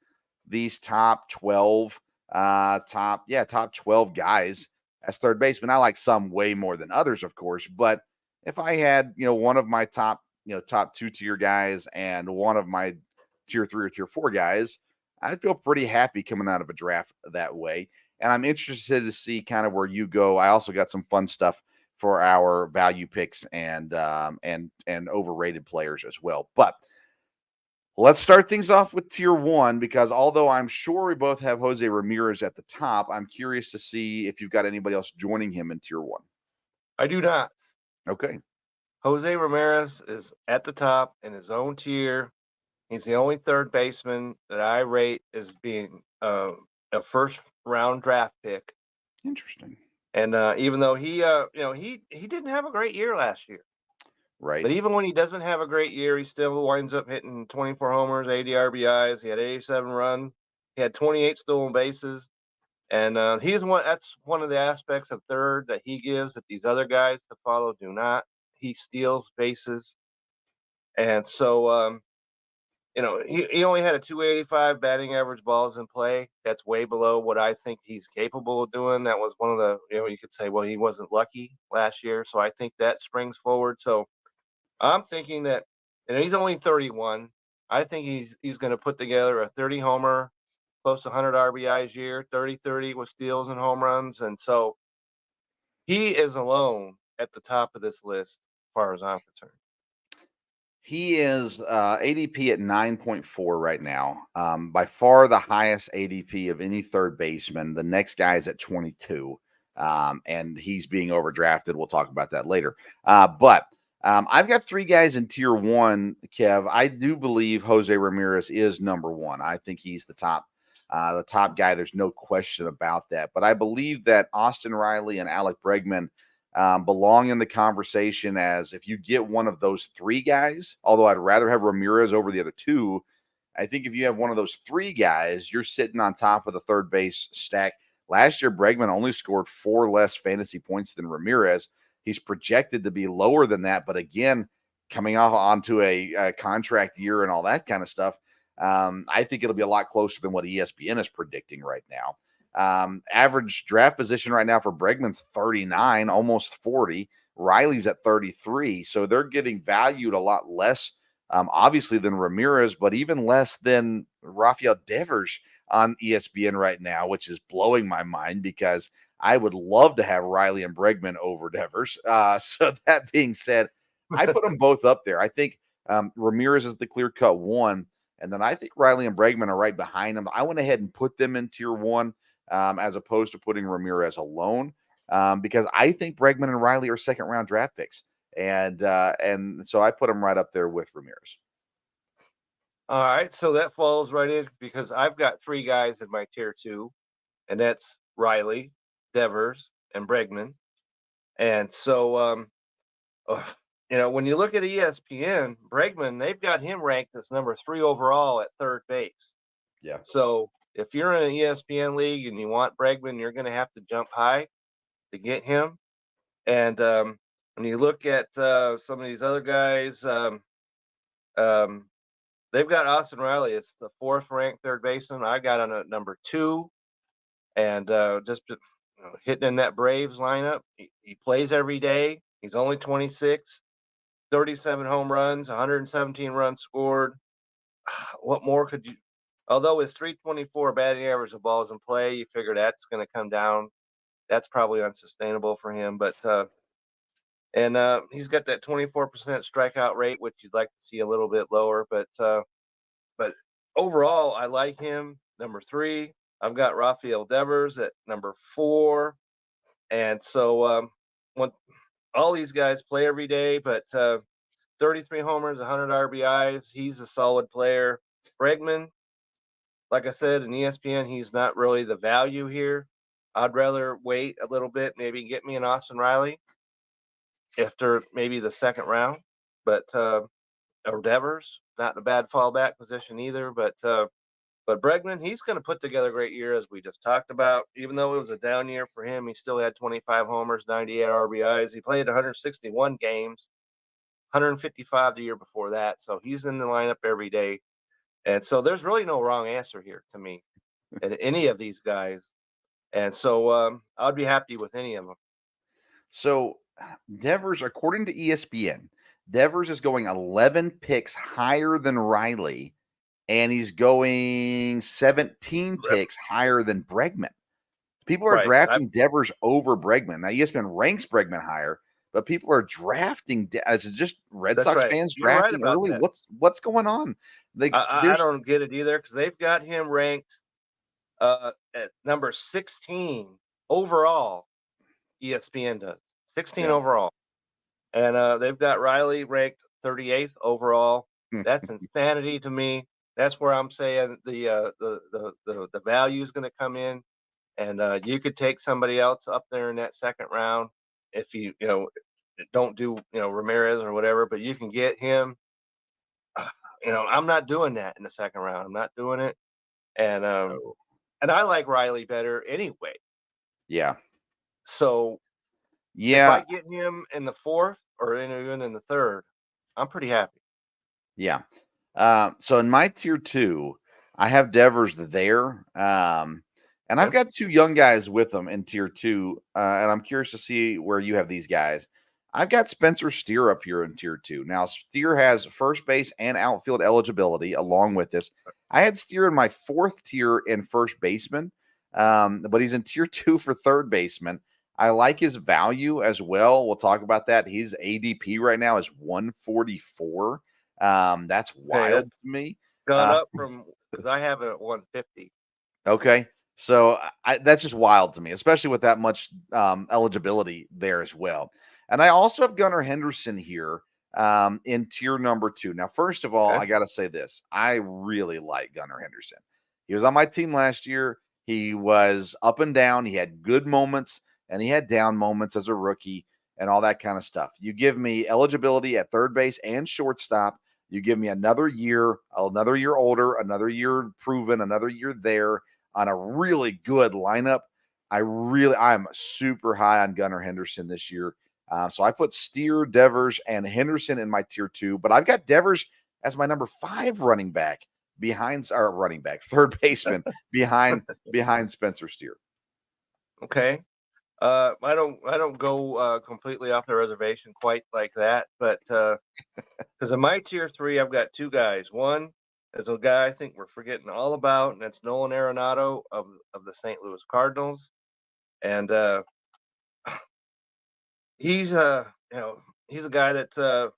these top 12 top 12 guys as third baseman. I like some way more than others, of course, but if I had one of my top 2 tier guys and one of my tier 3 or tier 4 guys, I'd feel pretty happy coming out of a draft that way. And I'm interested to see kind of where you go. I also got some fun stuff for our value picks and overrated players as well. But let's start things off with tier 1, because although I'm sure we both have Jose Ramirez at the top, I'm curious to see if you've got anybody else joining him in tier 1. I do not. Okay. Jose Ramirez is at the top in his own tier. He's the only third baseman that I rate as being a first round draft pick. Interesting. And even though he didn't have a great year last year, right? But even when he doesn't have a great year, he still winds up hitting 24 homers, 80 RBIs. He had 87 runs. He had 28 stolen bases. And that's one of the aspects of third that he gives that these other guys to follow do not. He steals bases. And so, he only had a 285 batting average balls in play. That's way below what I think he's capable of doing. That was one of the, you could say, well, he wasn't lucky last year. So I think that springs forward. So I'm thinking that, he's only 31. I think he's going to put together a 30 homer, close to 100 RBIs year, 30-30 with steals and home runs. And so he is alone at the top of this list as far as I'm concerned. He is ADP at 9.4 right now. By far the highest ADP of any third baseman. The next guy is at 22, and he's being overdrafted. We'll talk about that later. But I've got three guys in tier one, Kev. I do believe Jose Ramirez is number one. I think he's the top guy. There's no question about that. But I believe that Austin Riley and Alec Bregman belong in the conversation as if you get one of those three guys, although I'd rather have Ramirez over the other two. I think if you have one of those three guys, you're sitting on top of the third base stack. Last year, Bregman only scored 4 less fantasy points than Ramirez. He's projected to be lower than that, but again, coming off onto a contract year and all that kind of stuff, I think it'll be a lot closer than what ESPN is predicting right now. Average draft position right now for Bregman's 39, almost 40. Riley's at 33. So they're getting valued a lot less, obviously, than Ramirez, but even less than Rafael Devers on ESPN right now, which is blowing my mind because I would love to have Riley and Bregman over Devers. So that being said, I put them both up there. I think Ramirez is the clear-cut one, and then I think Riley and Bregman are right behind them. I went ahead and put them in tier one as opposed to putting Ramirez alone because I think Bregman and Riley are second-round draft picks. And so I put them right up there with Ramirez. All right, so that falls right in because I've got three guys in my tier two, and that's Riley, Devers, and Bregman. And so, when you look at ESPN, Bregman, they've got him ranked as number 3 overall at third base. Yeah. So if you're in an ESPN league and you want Bregman, you're going to have to jump high to get him. And when you look at some of these other guys, they've got Austin Riley. It's the 4th ranked third baseman. I got on at number 2, and just hitting in that Braves lineup. He plays every day. He's only 26, 37 home runs, 117 runs scored. What more could you? Although his 324 batting average of balls in play, you figure that's going to come down. That's probably unsustainable for him. But he's got that 24% strikeout rate, which you'd like to see a little bit lower. But overall, I like him. Number 3, I've got Rafael Devers at number 4, and so when all these guys play every day, but 33 homers, 100 RBIs. He's a solid player. Bregman, like I said, in ESPN, he's not really the value here. I'd rather wait a little bit, maybe get me an Austin Riley after maybe the second round. But or Devers, not in a bad fallback position either. But Bregman, he's going to put together a great year, as we just talked about. Even though it was a down year for him, he still had 25 homers, 98 RBIs. He played 161 games, 155 the year before that. So he's in the lineup every day. And so there's really no wrong answer here to me at any of these guys. And so I'd be happy with any of them. So Devers, according to ESPN, Devers is going 11 picks higher than Riley, and he's going 17 picks higher than Bregman. People are drafting Devers over Bregman. Now, ESPN ranks Bregman higher, but people are drafting as just Red Sox fans drafting early. What's going on? I don't get it either because they've got him ranked at number 16 overall. ESPN does 16 overall, and they've got Riley ranked 38th overall. That's insanity to me. That's where I'm saying the value is going to come in, and you could take somebody else up there in that second round if you don't do Ramirez or whatever, but you can get him. I'm not doing that in the second round. I'm not doing it, and I like Riley better anyway. Yeah. So if I get him in the 4th or even in the 3rd, I'm pretty happy. Yeah. So in my tier 2, I have Devers there. And I've got 2 young guys with them in tier 2. And I'm curious to see where you have these guys. I've got Spencer Steer up here in tier 2. Now, Steer has first base and outfield eligibility along with this. I had Steer in my 4th tier in first baseman, but he's in tier 2 for third baseman. I like his value as well. We'll talk about that. His ADP right now is 144. That's Okay, wild that's to me. gone Uh, up from because I have it at 150. okay. So that's just wild to me, especially with that much eligibility there as well. And I also have Gunnar Henderson here in tier number 2. Now, first of all, Okay. I got to say this. I really like Gunnar Henderson. He was on my team last year. He was up and down. He had good moments and he had down moments as a rookie and all that kind of stuff. You give me eligibility at third base and shortstop. You give me another year older, another year proven, another year there on a really good lineup. I'm super high on Gunnar Henderson this year. So I put Steer, Devers, and Henderson in my tier 2, but I've got Devers as my number 5 running back third baseman behind Spencer Steer. Okay. I don't go completely off the reservation quite like that, but because in my tier 3, I've got 2 guys. One is a guy I think we're forgetting all about, and that's Nolan Arenado of the St. Louis Cardinals, and he's he's a guy that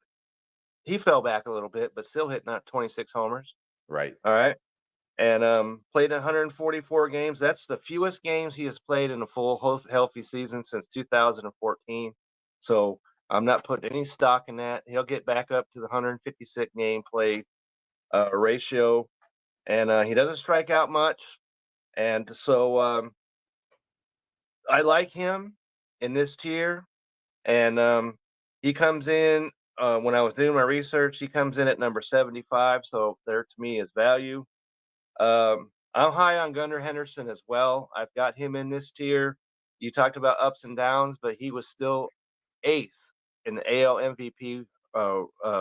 he fell back a little bit, but still hit not 26 homers. Right. All right. And played 144 games. That's the fewest games he has played in a full healthy season since 2014. So I'm not putting any stock in that. He'll get back up to the 156 game play ratio, and he doesn't strike out much. And so I like him in this tier. And he comes in when I was doing my research. He comes in at number 75. So there to me is value. I'm high on Gunnar Henderson as well. I've got him in this tier. You talked about ups and downs, but he was still 8th in the AL MVP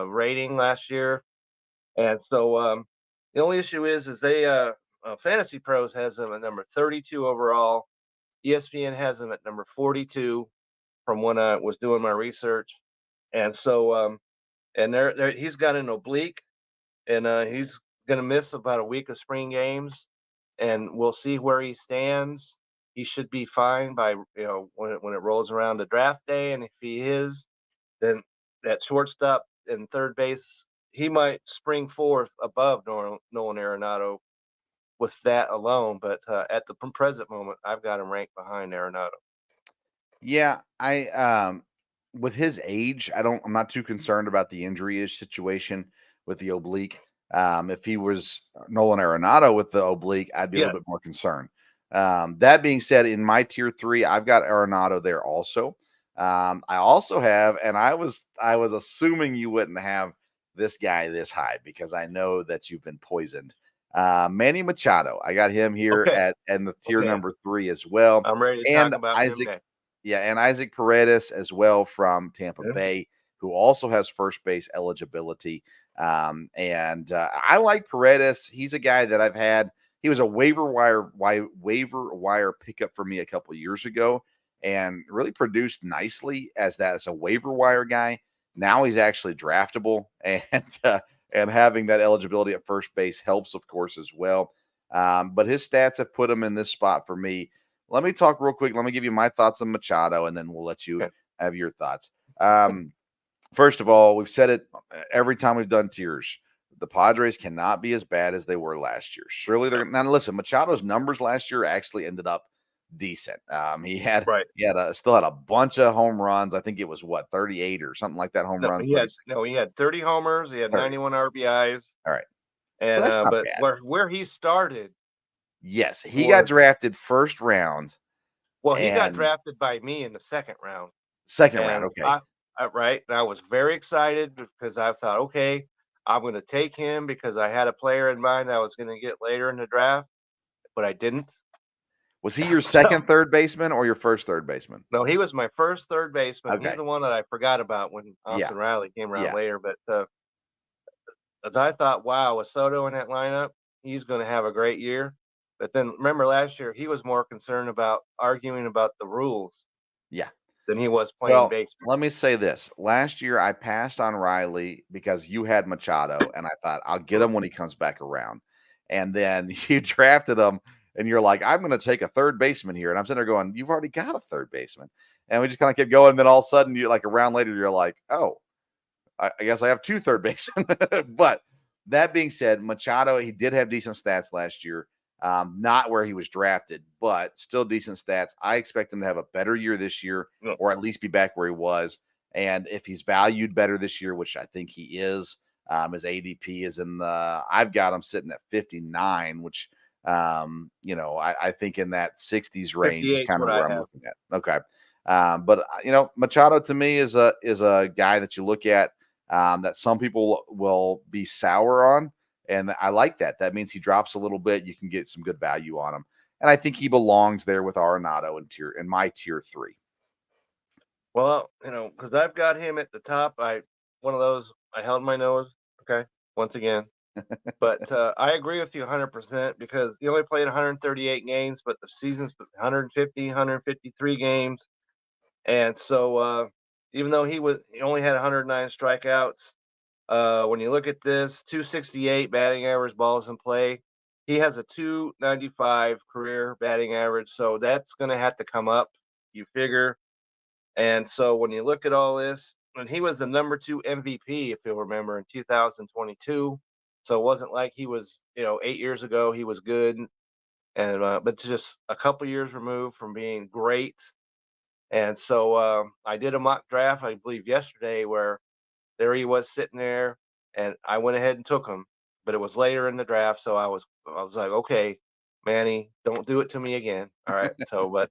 rating last year. And so the only issue is they Fantasy Pros has him at number 32 overall. ESPN has him at number 42 from when I was doing my research. And so and there he's got an oblique, and he's going to miss about a week of spring games, and we'll see where he stands. He should be fine by when it rolls around to draft day, and if he is, then that shortstop and third base, he might spring fourth above Nolan Arenado with that alone. But at the present moment, I've got him ranked behind Arenado. Yeah, I with his age, I'm not too concerned about the injury situation with the oblique. If he was Nolan Arenado with the oblique, I'd be a Yeah. little bit more concerned. That being said, in my tier 3, I've got Arenado there also. I also have, and I was assuming you wouldn't have this guy this high because I know that you've been poisoned. Manny Machado, I got him here Okay. at the tier Okay. number 3 as well. I'm ready to And talk about him Isaac, next. yeah, and Isaac Paredes as well from Tampa Yeah. Bay, who also has first base eligibility. And I like Paredes. He's a guy that I've had. He was a waiver wire pickup for me a couple of years ago, and really produced nicely as a waiver wire guy. Now he's actually draftable, and having that eligibility at first base helps, of course, as well. But his stats have put him in this spot for me. Let me talk real quick. Let me give you my thoughts on Machado, and then we'll let you Okay. have your thoughts. First of all, we've said it every time we've done tiers. The Padres cannot be as bad as they were last year. Surely they're now. Listen, Machado's numbers last year actually ended up decent. He had Right. still had a bunch of home runs. I think it was 38 or something like that. Home No, runs. he had 30 homers. He had 30. 91 RBIs. All right. So And that's not but bad. where he started, Yes, he got drafted first round. well, he got And drafted by me in the second round. second round. And Okay. right, and I was very excited because I thought, okay, I'm going to take him because I had a player in mind that I was going to get later in the draft, but I didn't. Was he your So, second third baseman or your first third baseman? no, he was my first third baseman. Okay. He's the one that I forgot about when Austin Riley came around Yeah. later. But as I thought, wow, with Soto in that lineup, he's going to have a great year. But then remember last year, he was more concerned about arguing about the rules Yeah. than he was playing Well, baseball. let me say this. Last year, I passed on Riley because you had Machado, and I thought I'll get him when he comes back around. And then you drafted him, and you're like, I'm going to take a third baseman here. And I'm sitting there going, you've already got a third baseman. And we just kind of kept going. And then all of a sudden, you like a round later, you're like, oh, I guess I have two third basemen. But that being said, Machado, he did have decent stats last year. Not where he was drafted, but still decent stats. I expect him to have a better year this year, Yeah. or at least be back where he was. And if he's valued better this year, which I think he is, his ADP is in the, I've got him sitting at 59, which, I think in that 60s range is 58 kind of what where I I'm have. looking at. Okay. But Machado to me is a guy that you look at, that some people will be sour on. And I like that. That means he drops a little bit. You can get some good value on him. And I think he belongs there with Arenado in my tier 3. Well, because I've got him at the top. One of those, I held my nose. Okay, once again. But I agree with you 100% because he only played 138 games, but the season's 150, 153 games. And so even though he only had 109 strikeouts, when you look at this, 268 batting average, balls in play, he has a 295 career batting average. So that's going to have to come up, you figure. And so when you look at all this, and he was the number 2 MVP, if you'll remember, in 2022. So it wasn't like he was, 8 years ago, he was good. And, but just a couple years removed from being great. And so I did a mock draft, I believe yesterday, where there he was sitting there, and I went ahead and took him, but it was later in the draft, so I was like, okay, Manny, don't do it to me again. All right. So, but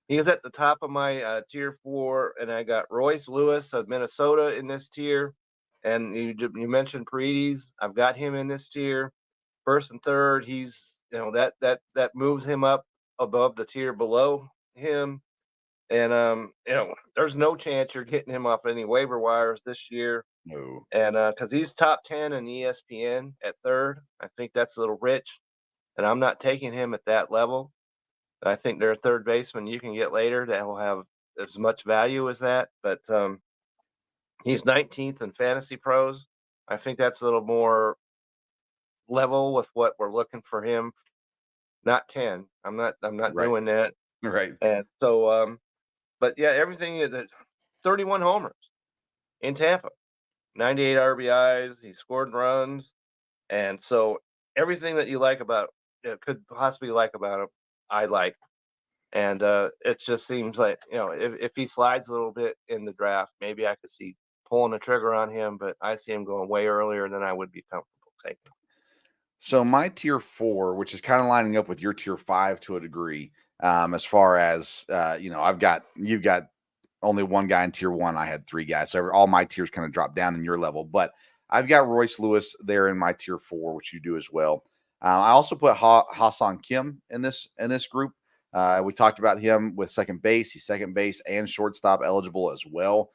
he's at the top of my tier 4, and I got Royce Lewis of Minnesota in this tier, and you mentioned Paredes. I've got him in this tier, first and third. He's that moves him up above the tier below him. And there's no chance you're getting him off any waiver wires this year. No. And because he's top 10 in ESPN at third, I think that's a little rich. And I'm not taking him at that level. I think there are third basemen you can get later that will have as much value as that. But he's 19th in Fantasy Pros. I think that's a little more level with what we're looking for him. Not 10. I'm not Right. doing that. Right. And so but yeah, everything that 31 homers in Tampa, 98 RBIs. He scored runs, and so everything that you like about could possibly like about him, I like. And it just seems like if he slides a little bit in the draft, maybe I could see pulling the trigger on him. But I see him going way earlier than I would be comfortable taking. So my tier 4, which is kind of lining up with your tier 5 to a degree, as far as you've got only one guy in tier 1. I had 3 guys, so all my tiers kind of drop down in your level. But I've got Royce Lewis there in my tier 4, which you do as well. I also put Ha-Seong Kim in this group. We talked about him with second base. He's second base and shortstop eligible as well.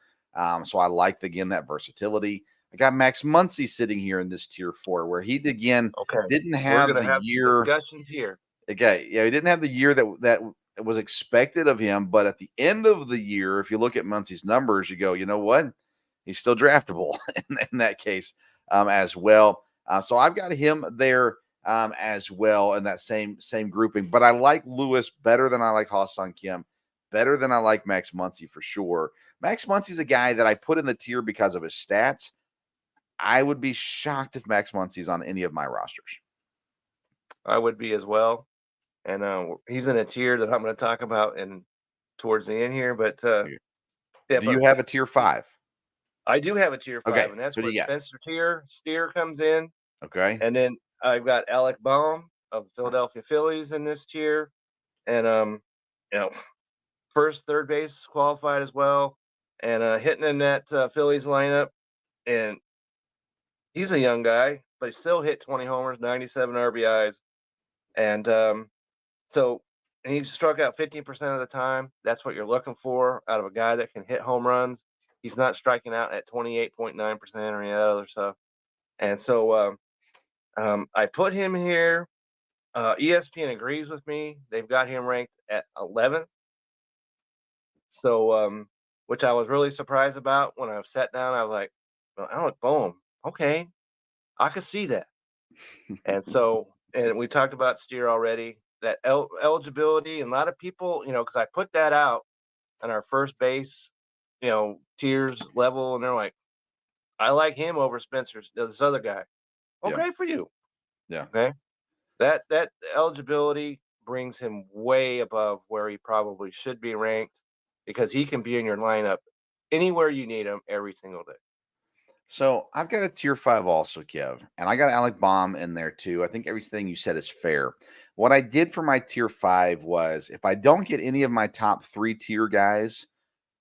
So I liked again that versatility. I got Max Muncy sitting here in this tier 4, where he again Okay, didn't we're have gonna the have year. discussions here. Okay, yeah, he didn't have the year that was expected of him. But at the end of the year, if you look at Muncy's numbers, you go, you know what? He's still draftable in that case as well. So I've got him there as well in that same grouping. But I like Lewis better than I like Ha-Seong Kim, better than I like Max Muncy for sure. Max Muncy's a guy that I put in the tier because of his stats. I would be shocked if Max Muncy's on any of my rosters. I would be as well. And he's in a tier that I'm going to talk about towards the end here. But yeah, Do you but have a tier 5? I do have a tier 5, Okay, and that's who do where you got? Spencer Steer comes in. Okay. And then I've got Alec Bohm of the Philadelphia Phillies in this tier. And you know, first third base qualified as well. And hitting in that Phillies lineup. And he's a young guy, but he still hit 20 homers, 97 RBIs. And so and he struck out 15% of the time. That's what you're looking for out of a guy that can hit home runs. He's not striking out at 28.9% or any of that other stuff. And so I put him here. ESPN agrees with me. They've got him ranked at 11th. So, which I was really surprised about when I sat down. I was like, well, Alec Bohm. Okay, I could see that. And so, and we talked about Steer already, that eligibility. And a lot of people, because I put that out on our first base, tiers level, and they're like, I like him over Spencer's this other guy. Oh, Yeah. great for you. Yeah. Okay. That eligibility brings him way above where he probably should be ranked because he can be in your lineup anywhere you need him every single day. So I've got a tier 5 also, Kev, and I got Alec Baum in there too. I think everything you said is fair. What I did for my tier 5 was if I don't get any of my top 3 tier guys,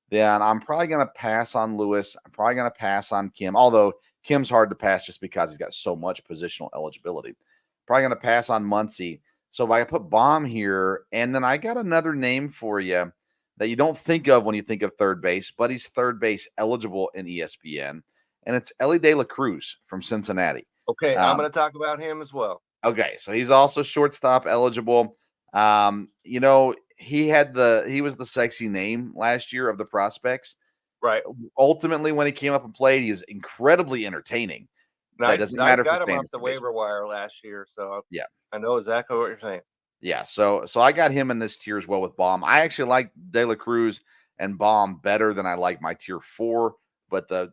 then I'm probably going to pass on Lewis. I'm probably going to pass on Kim, although Kim's hard to pass just because he's got so much positional eligibility. Probably going to pass on Muncie. So if I put Baum here, and then I got another name for you that you don't think of when you think of third base, but he's third base eligible in ESPN, and it's Ellie De La Cruz from Cincinnati. Okay, I'm going to talk about him as well. Okay, so he's also shortstop eligible. You know, he was the sexy name last year of the prospects. Right. Ultimately, when he came up and played, he is incredibly entertaining. That doesn't I matter got for him off fantasy the baseball. waiver wire last year, so Yeah. I know exactly what you're saying. Yeah, so I got him in this tier as well with Baum. I actually like De La Cruz and Baum better than I like my tier 4, but the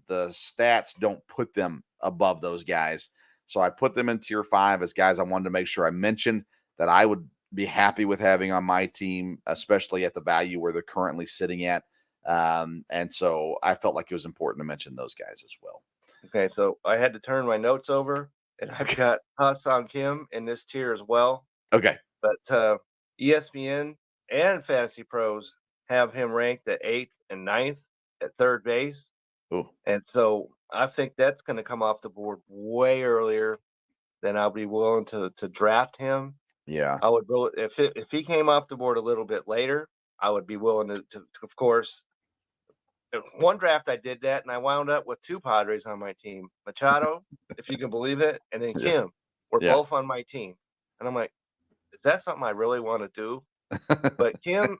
stats don't put them above those guys. So I put them in tier 5 as guys I wanted to make sure I mentioned that I would be happy with having on my team, especially at the value where they're currently sitting at. And so I felt like it was important to mention those guys as well. Okay, so I had to turn my notes over, and I've got Hassan Kim in this tier as well. Okay. But ESPN and Fantasy Pros have him ranked at 8th and 9th at third base. Ooh. And so I think that's going to come off the board way earlier than I'll be willing to draft him. Yeah. I would really, if he came off the board a little bit later, I would be willing to of course. One draft I did that, and I wound up with 2 Padres on my team. Machado, if you can believe it, and then Yeah. Kim were Yeah. both on my team. And I'm like, is that something I really want to do? But Kim,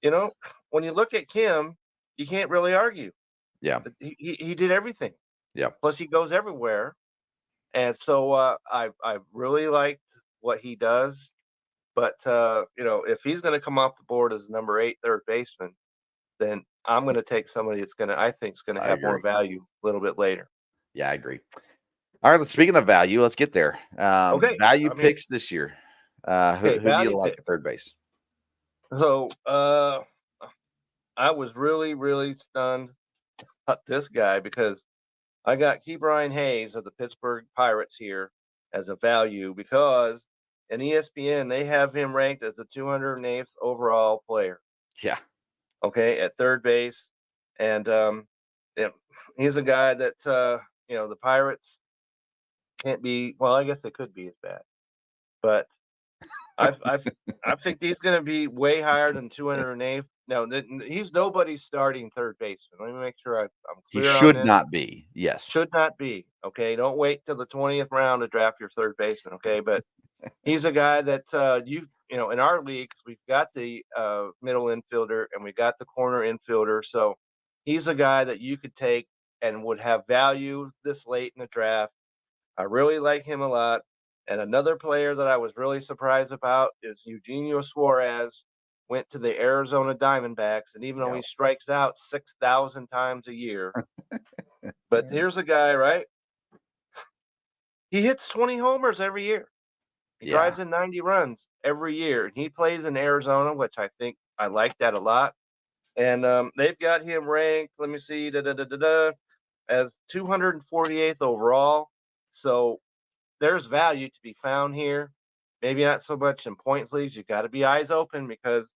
you know, when you look at Kim, you can't really argue. Yeah. He did everything. Yeah. Plus, he goes everywhere. And so I really liked what he does. But, you know, if he's going to come off the board as number 8 third baseman, then I'm going to take somebody that's I think is going to I have more agree. value a little bit later. Yeah, I agree. All right, speaking of value, let's get there. Okay, Value I'm here. picks this year. Okay, Who do you value like pick. at third base? So I was really stunned about this guy because I got Ke'Bryan Hayes of the Pittsburgh Pirates here as a value because in ESPN they have him ranked as the 208th overall player. Yeah. Okay, at third base, and yeah, he's a guy that you know the Pirates can't be. Well, I guess they could be as bad, but I think he's going to be way higher than 208th. No, he's nobody's starting third baseman. Let me make sure I'm He clear on should this. not be. Yes. Should not be. Okay, don't wait till the 20th round to draft your third baseman. Okay, but he's a guy that you know in our leagues we've got the middle infielder and we got the corner infielder, so he's a guy that you could take and would have value this late in the draft. I really like him a lot. And another player that I was really surprised about is Eugenio Suarez. Went to the Arizona Diamondbacks, and even though he Yep. strikes out 6,000 times a year, but here's a guy, right? He hits 20 homers every year. He Yeah. drives in 90 runs every year. He plays in Arizona, which I think I like that a lot. And they've got him ranked, let me see, as 248th overall. So there's value to be found here. Maybe not so much in points leagues. You got to be eyes open because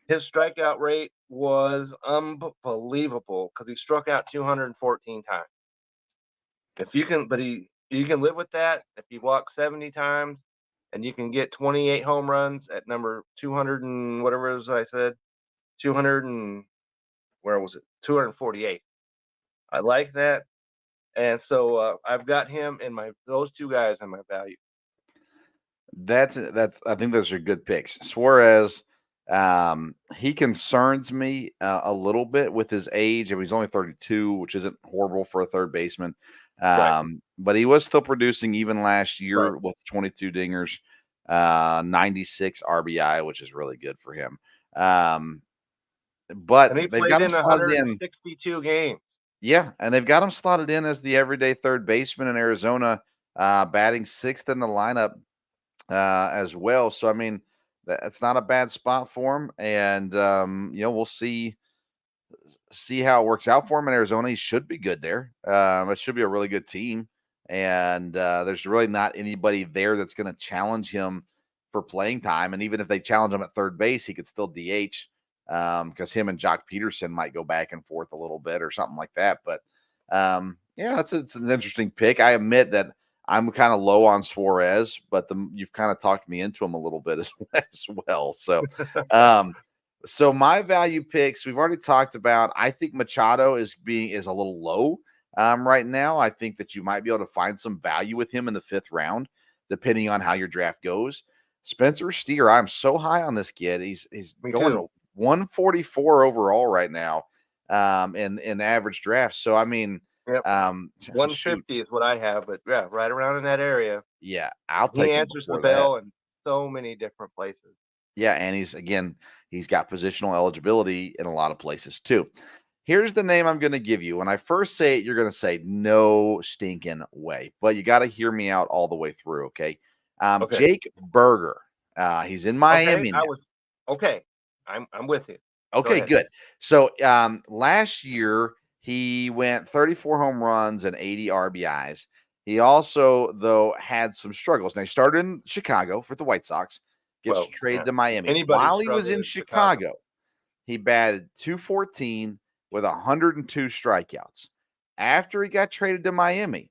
his strikeout rate was unbelievable because he struck out 214 times. If you can, but you can live with that. If you walk 70 times and you can get 28 home runs at number 200 and whatever it was I said, 200 and where was it? 248. I like that. And so I've got him in those 2 guys in my value. That's I think those are good picks. Suarez, he concerns me a little bit with his age. I mean, he's only 32, which isn't horrible for a third baseman. Right. But he was still producing even last year Right. with 22 dingers, 96 RBI, which is really good for him. And he But they've played got him in slotted in. 162 games. Yeah, and they've got him slotted in as the everyday third baseman in Arizona, batting 6th in the lineup as well. So I mean, that's not a bad spot for him, and we'll see how it works out for him in Arizona. He should be good there. It should be a really good team, and there's really not anybody there that's going to challenge him for playing time. And even if they challenge him at third base, he could still DH because him and Jock Peterson might go back and forth a little bit or something like that. But yeah, it's an interesting pick. I admit that I'm kind of low on Suarez, but you've kind of talked me into him a little bit as well. So, so my value picks we've already talked about. I think Machado is a little low right now. I think that you might be able to find some value with him in the 5th round, depending on how your draft goes. Spencer Steer, I'm so high on this kid. He's Me going too. 144 overall right now in average drafts. So I mean, Yep. shoot, 150 is what I have, but yeah, right around in that area. yeah, I'll He take him answers the before that. bell in so many different places. Yeah, and he's got positional eligibility in a lot of places too. Here's the name I'm going to give you. When I first say it, you're going to say no stinking way, but you got to hear me out all the way through. Okay, Okay. Jake Berger. He's in Okay. Miami now. Okay. I'm with you. Go Okay, ahead. good. So last year he went 34 home runs and 80 RBIs. He also, though, had some struggles. Now he started in Chicago for the White Sox, gets Well, traded yeah. to Miami. Anybody While he was struggle in in Chicago. Chicago, he batted 214 with 102 strikeouts. After he got traded to Miami,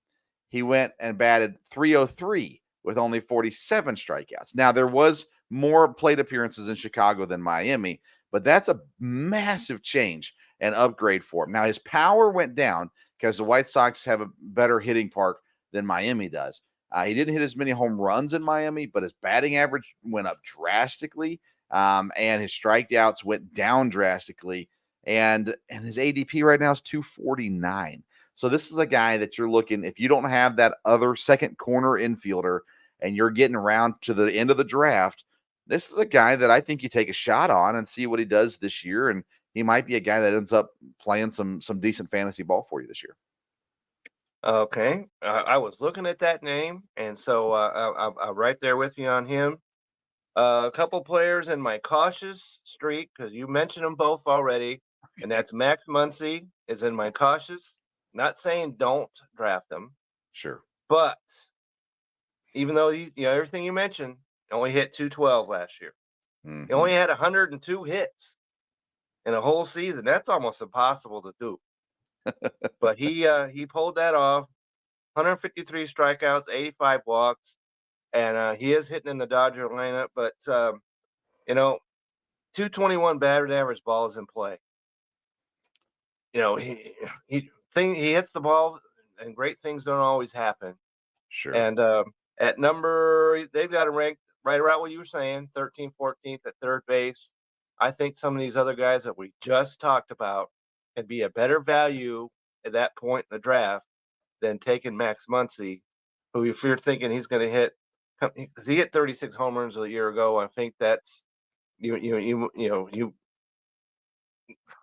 he went and batted 303 with only 47 strikeouts. Now, there was more plate appearances in Chicago than Miami, but that's a massive change and upgrade for him. Now, his power went down because the White Sox have a better hitting park than Miami does. He didn't hit as many home runs in Miami, but his batting average went up drastically, and his strikeouts went down drastically. And his ADP right now is 249. So this is a guy that you're looking, if you don't have that other second corner infielder and you're getting around to the end of the draft, this is a guy that I think you take a shot on and see what he does this year. And he might be a guy that ends up playing some decent fantasy ball for you this year. Okay. I was looking at that name, and so I'm right there with you on him. A couple players in my cautious streak, because you mentioned them both already, and that's Max Muncy is in my cautious. Not saying don't draft him, Sure. but even though everything you mentioned, only hit 212 last year. Mm-hmm. He only had 102 hits in a whole season. That's almost impossible to do. But he pulled that off. 153 strikeouts, 85 walks, and he is hitting in the Dodger lineup. But 221 batted average balls in play. He hits the ball, and great things don't always happen. Sure. And at number, they've got him ranked right around what you were saying, 13th, 14th at third base. I think some of these other guys that we just talked about can be a better value at that point in the draft than taking Max Muncy, who, if you're thinking he's going to hit, because he hit 36 home runs a year ago, I think that's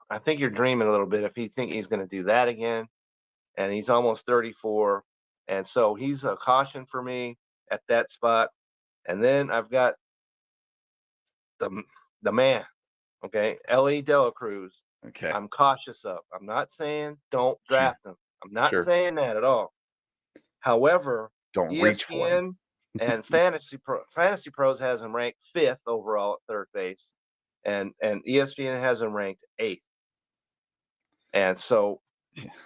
I think you're dreaming a little bit if you think he's going to do that again. And he's almost 34, and so he's a caution for me at that spot. And then I've got the man, okay, Ellie Dela Cruz. Okay. I'm cautious of. I'm not saying don't draft him. I'm not Sure. saying that at all. However, Don't reach for him. ESPN and Fantasy Pros has him ranked 5th overall at third base, and ESPN has him ranked 8th. And so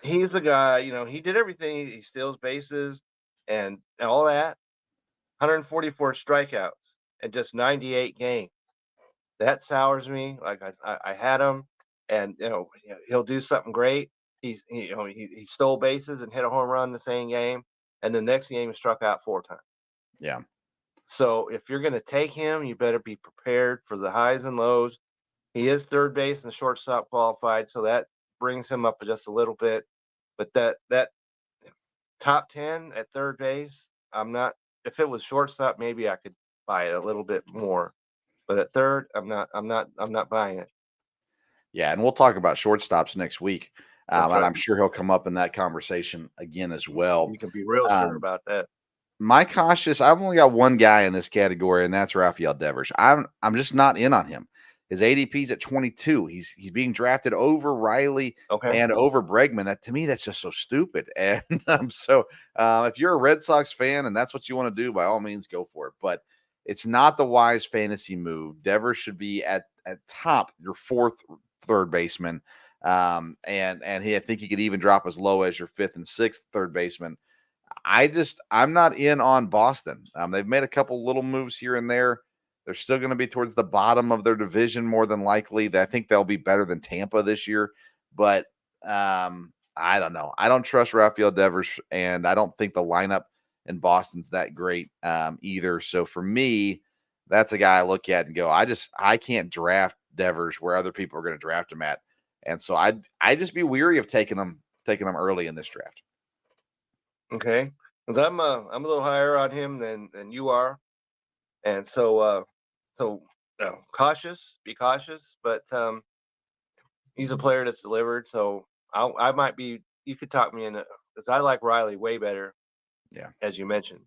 he's the guy, he did everything. He steals bases and all that. 144 strikeouts in just 98 games. That sours me. Like I had him, and he'll do something great. He stole bases and hit a home run in the same game, and the next game he struck out 4 times. Yeah. So if you're going to take him, you better be prepared for the highs and lows. He is third base and shortstop qualified, so that brings him up just a little bit. But that top 10 at third base, I'm not. If it was shortstop, maybe I could buy it a little bit more. But at third, I'm not buying it. Yeah, and we'll talk about shortstops next week. That's And right. I'm sure he'll come up in that conversation again as well. You can be real sure Um, about that. my cautious, I've only got one guy in this category, and that's Rafael Devers. I'm just not in on him. His ADP's at 22. He's being drafted over Riley Okay. and over Bregman. That to me, that's just so stupid. And so if you're a Red Sox fan and that's what you want to do, by all means, go for it. But it's not the wise fantasy move. Devers should be at top, your fourth third baseman. And I think he could even drop as low as your fifth and sixth third baseman. I'm not in on Boston. They've made a couple little moves here and there. They're still going to be towards the bottom of their division more than likely. I think they'll be better than Tampa this year, but I don't know. I don't trust Rafael Devers, and I don't think the lineup in Boston's that great either. So for me, that's a guy I look at and go, I can't draft Devers where other people are going to draft him at, and so I just be weary of taking him early in this draft. Okay. Because I'm a little higher on him than you are, and so cautious. Be cautious, but he's a player that's delivered. So I might be. You could talk me into because I like Riley way better. Yeah, as you mentioned,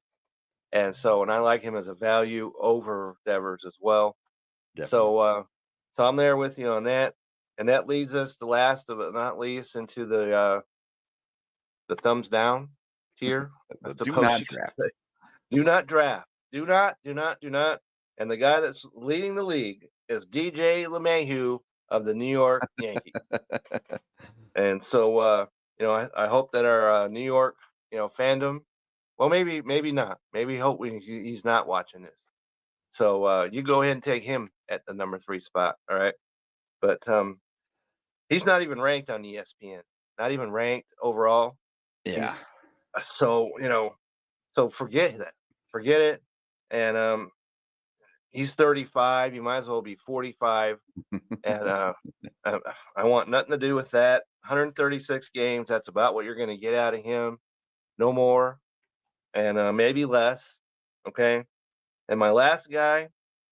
and I like him as a value over Devers as well. definitely. So I'm there with you on that, and that leads us, the last but not least, into the thumbs down tier. I Do suppose not you could draft. say. Do not draft. Do not. And the guy that's leading the league is DJ LeMahieu of the New York Yankees. And so, I hope that our New York, fandom, well, maybe not. Maybe hope he's not watching this. So you go ahead and take him at the number 3 spot. All right. But he's not even ranked on ESPN, not even ranked overall. Yeah. So, so forget that. Forget it. And he's 35. You might as well be 45. And I want nothing to do with that. 136 games. That's about what you're going to get out of him. No more. And maybe less. Okay. And my last guy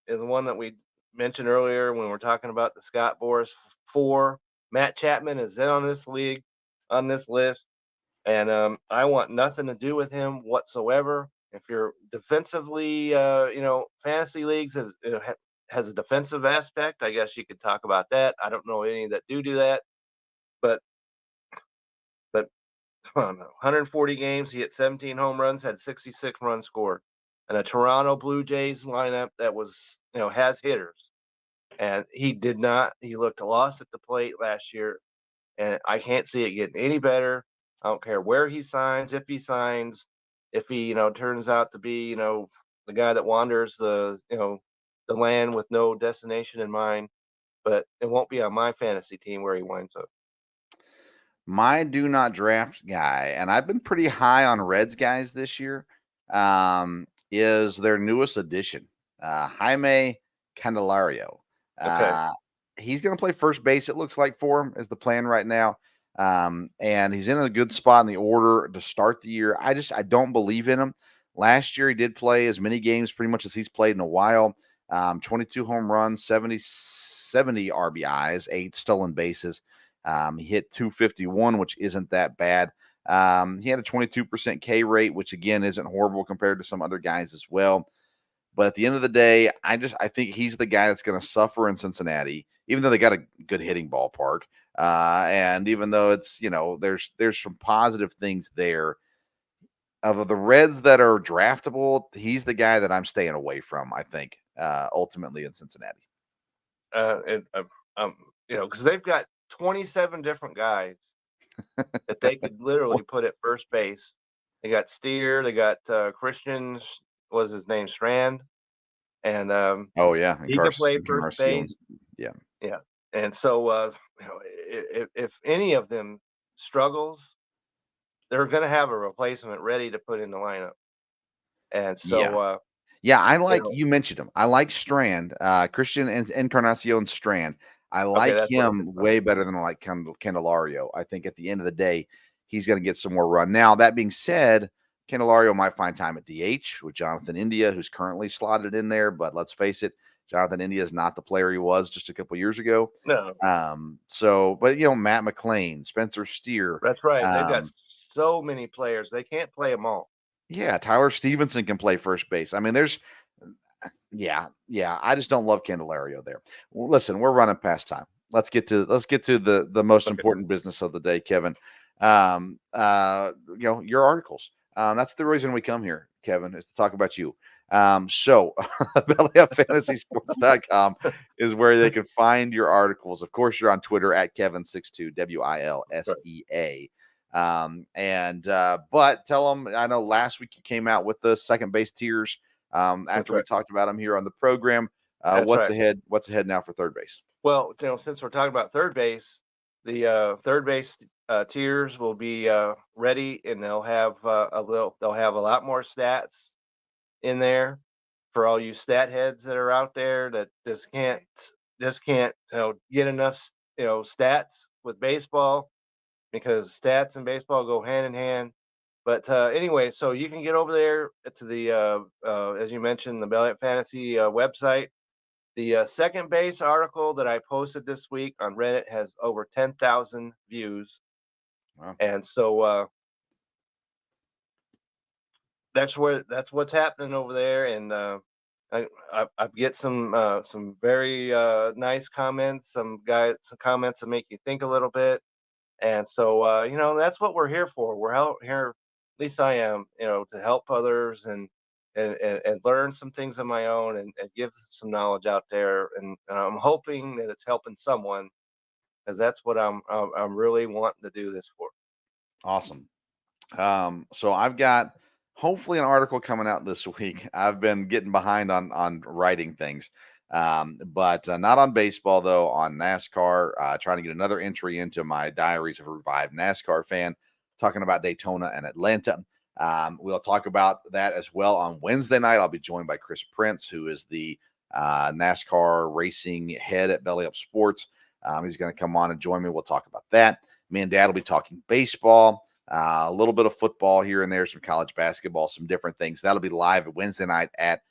is the one that we mentioned earlier when we're talking about the Scott Boras 4. Matt Chapman is in on this list. And I want nothing to do with him whatsoever. If you're defensively, fantasy leagues has a defensive aspect, I guess you could talk about that. I don't know any that do that, but 140 games, he hit 17 home runs, had 66 runs scored, and a Toronto Blue Jays lineup that was, has hitters, and he did not. He looked lost at the plate last year, and I can't see it getting any better. I don't care where he signs, if he, turns out to be, the guy that wanders the land with no destination in mind, but it won't be on my fantasy team where he winds up. My do not draft guy, and I've been pretty high on Reds guys this year, is their newest addition, Jaime Candelario. Okay. He's going to play first base, it looks like, for him, is the plan right now. And he's in a good spot in the order to start the year. I don't believe in him. Last year, he did play as many games pretty much as he's played in a while. 22 home runs, 70 RBIs, 8 stolen bases. He hit 251, which isn't that bad. He had a 22% K rate, which again isn't horrible compared to some other guys as well. But at the end of the day, I think he's the guy that's going to suffer in Cincinnati, even though they got a good hitting ballpark. And even though it's, there's some positive things there. Of the Reds that are draftable, he's the guy that I'm staying away from, I think, ultimately in Cincinnati. Because they've got 27 different guys that they could literally put at first base. They got Steer, they got Christian, was his name, Strand, and oh yeah, he can play first base. Yeah. And so if any of them struggles, they're going to have a replacement ready to put in the lineup. And so yeah, I like, you mentioned him. I like Strand, Christian Encarnacion Strand. I like him way better than I like Candelario. I think at the end of the day, he's going to get some more run. Now, that being said, Candelario might find time at DH with Jonathan India, who's currently slotted in there. But let's face it, Jonathan India is not the player he was just a couple years ago. No, But Matt McClain, Spencer Steer. that's right. They've got so many players. They can't play them all. Yeah, Tyler Stevenson can play first base. I mean, yeah. I just don't love Candelario there. Well, listen, we're running past time. Let's get to the most important business of the day, Kevin. Your articles. That's the reason we come here, Kevin, is to talk about you. So BellyUpFantasySports.com is where they can find your articles. Of course, you're on Twitter at Kevin62 WILSEA. But tell them, I know last week you came out with the second base tiers after we talked about them here on the program. What's ahead now for third base? Well, since we're talking about third base, the third base tiers will be ready, and they'll have a lot more stats in there for all you stat heads that are out there that just can't get enough stats with baseball, because stats and baseball go hand in hand. But anyway, so you can get over there to the as you mentioned, the Belly Up Fantasy website. The second base article that I posted this week on Reddit has over 10,000 views. Wow. And so that's what's happening over there. And I get some very nice comments, some comments that make you think a little bit. And so that's what we're here for. We're out here, at least I am, to help others and learn some things of my own and give some knowledge out there. And I'm hoping that it's helping someone, because that's what I'm really wanting to do this for. Awesome. So I've got hopefully an article coming out this week. I've been getting behind on writing things, but not on baseball, though, on NASCAR, trying to get another entry into my Diaries of a Revived NASCAR Fan, talking about Daytona and Atlanta. We'll talk about that as well on Wednesday night. I'll be joined by Chris Prince, who is the NASCAR racing head at Belly Up Sports. He's going to come on and join me. We'll talk about that. Me and Dad will be talking baseball, a little bit of football here and there, some college basketball, some different things. That'll be live Wednesday night at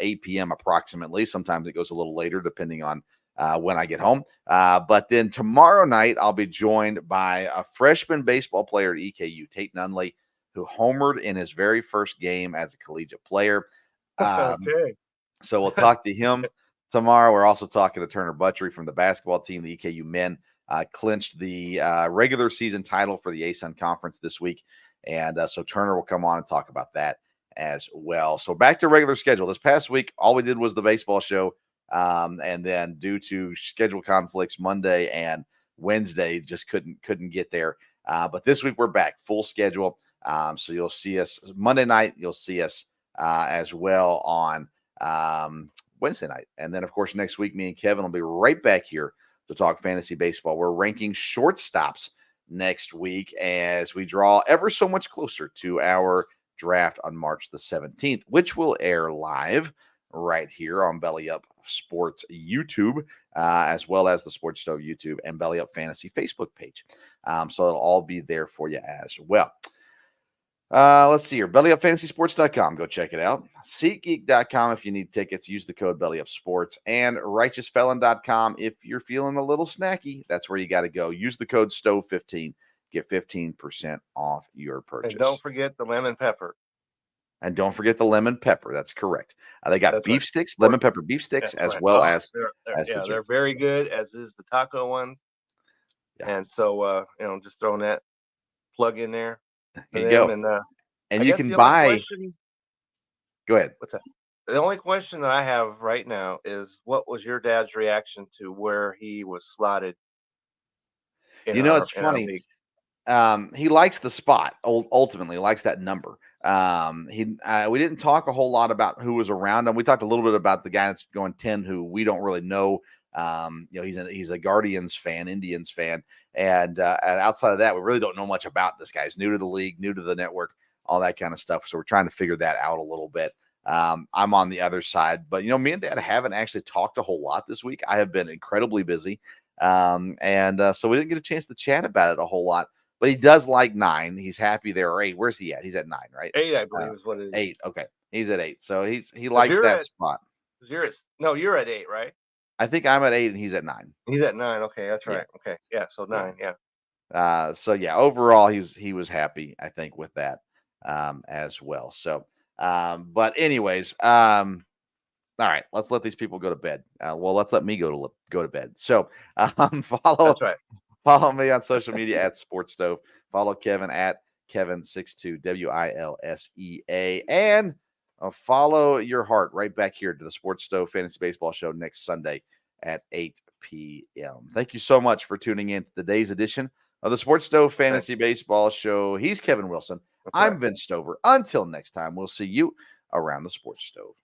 8 p.m. approximately. Sometimes it goes a little later depending on when I get home. But then tomorrow night, I'll be joined by a freshman baseball player at EKU, Tate Nunley, who homered in his very first game as a collegiate player. Okay. So we'll talk to him tomorrow. We're also talking to Turner Butchery from the basketball team. The EKU men clinched the regular season title for the ASUN Conference this week. And so Turner will come on and talk about that as well. So back to regular schedule. This past week, all we did was the baseball show. And then due to schedule conflicts, Monday and Wednesday just couldn't get there. But this week we're back, full schedule. So you'll see us Monday night. You'll see us as well on Wednesday night. And then, of course, next week, me and Kevin will be right back here to talk fantasy baseball. We're ranking shortstops next week as we draw ever so much closer to our draft on March the 17th, which will air live right here on Belly Up Sports YouTube, as well as the Sports Stove YouTube and Belly Up Fantasy Facebook page. So it'll all be there for you as well. Let's see here. BellyUpFantasySports.com. Go check it out. SeatGeek.com if you need tickets. Use the code BellyUpSports. And RighteousFelon.com if you're feeling a little snacky. That's where you got to go. Use the code STOVE15. Get 15% off your purchase. And don't forget the lemon pepper. And don't forget the lemon pepper. That's correct. They got beef sticks, lemon pepper beef sticks, That's as well as they're very good, as is the taco ones. Yeah. And so just throwing that plug in there. There you go. And you can buy. Go ahead. What's that? The only question that I have right now is, what was your dad's reaction to where he was slotted? It's funny. He likes the spot. Ultimately, likes that number. We didn't talk a whole lot about who was around him. We talked a little bit about the guy that's going 10, who we don't really know. He's a Guardians fan, Indians fan, and outside of that, we really don't know much about this guy. He's new to the league, new to the network, all that kind of stuff. So we're trying to figure that out a little bit. I'm on the other side, but me and Dad haven't actually talked a whole lot this week. I have been incredibly busy, and so we didn't get a chance to chat about it a whole lot. but he does like 9. He's happy there, or 8. Where's he at? He's at 9, right? 8, I believe, is what it is. 8. Okay, he's at 8. So he likes that spot. You're at 8, right? I think I'm at 8 and he's at 9. He's at 9. Okay, that's right. Yeah. Okay, yeah. So 9. Yeah. So yeah, overall he was happy, I think, with that as well. So but anyways, all right, let's let these people go to bed. Well, let's let me go to bed. So follow That's right. Follow me on social media at Sports Stove. Follow Kevin at Kevin62 WILSEA, and follow your heart right back here to the Sports Stove Fantasy Baseball Show next Sunday at 8 p.m. Thank you so much for tuning in to today's edition of the Sports Stove Fantasy Baseball Show. He's Kevin Wilson. I'm Vince Stover. Until next time, we'll see you around the Sports Stove.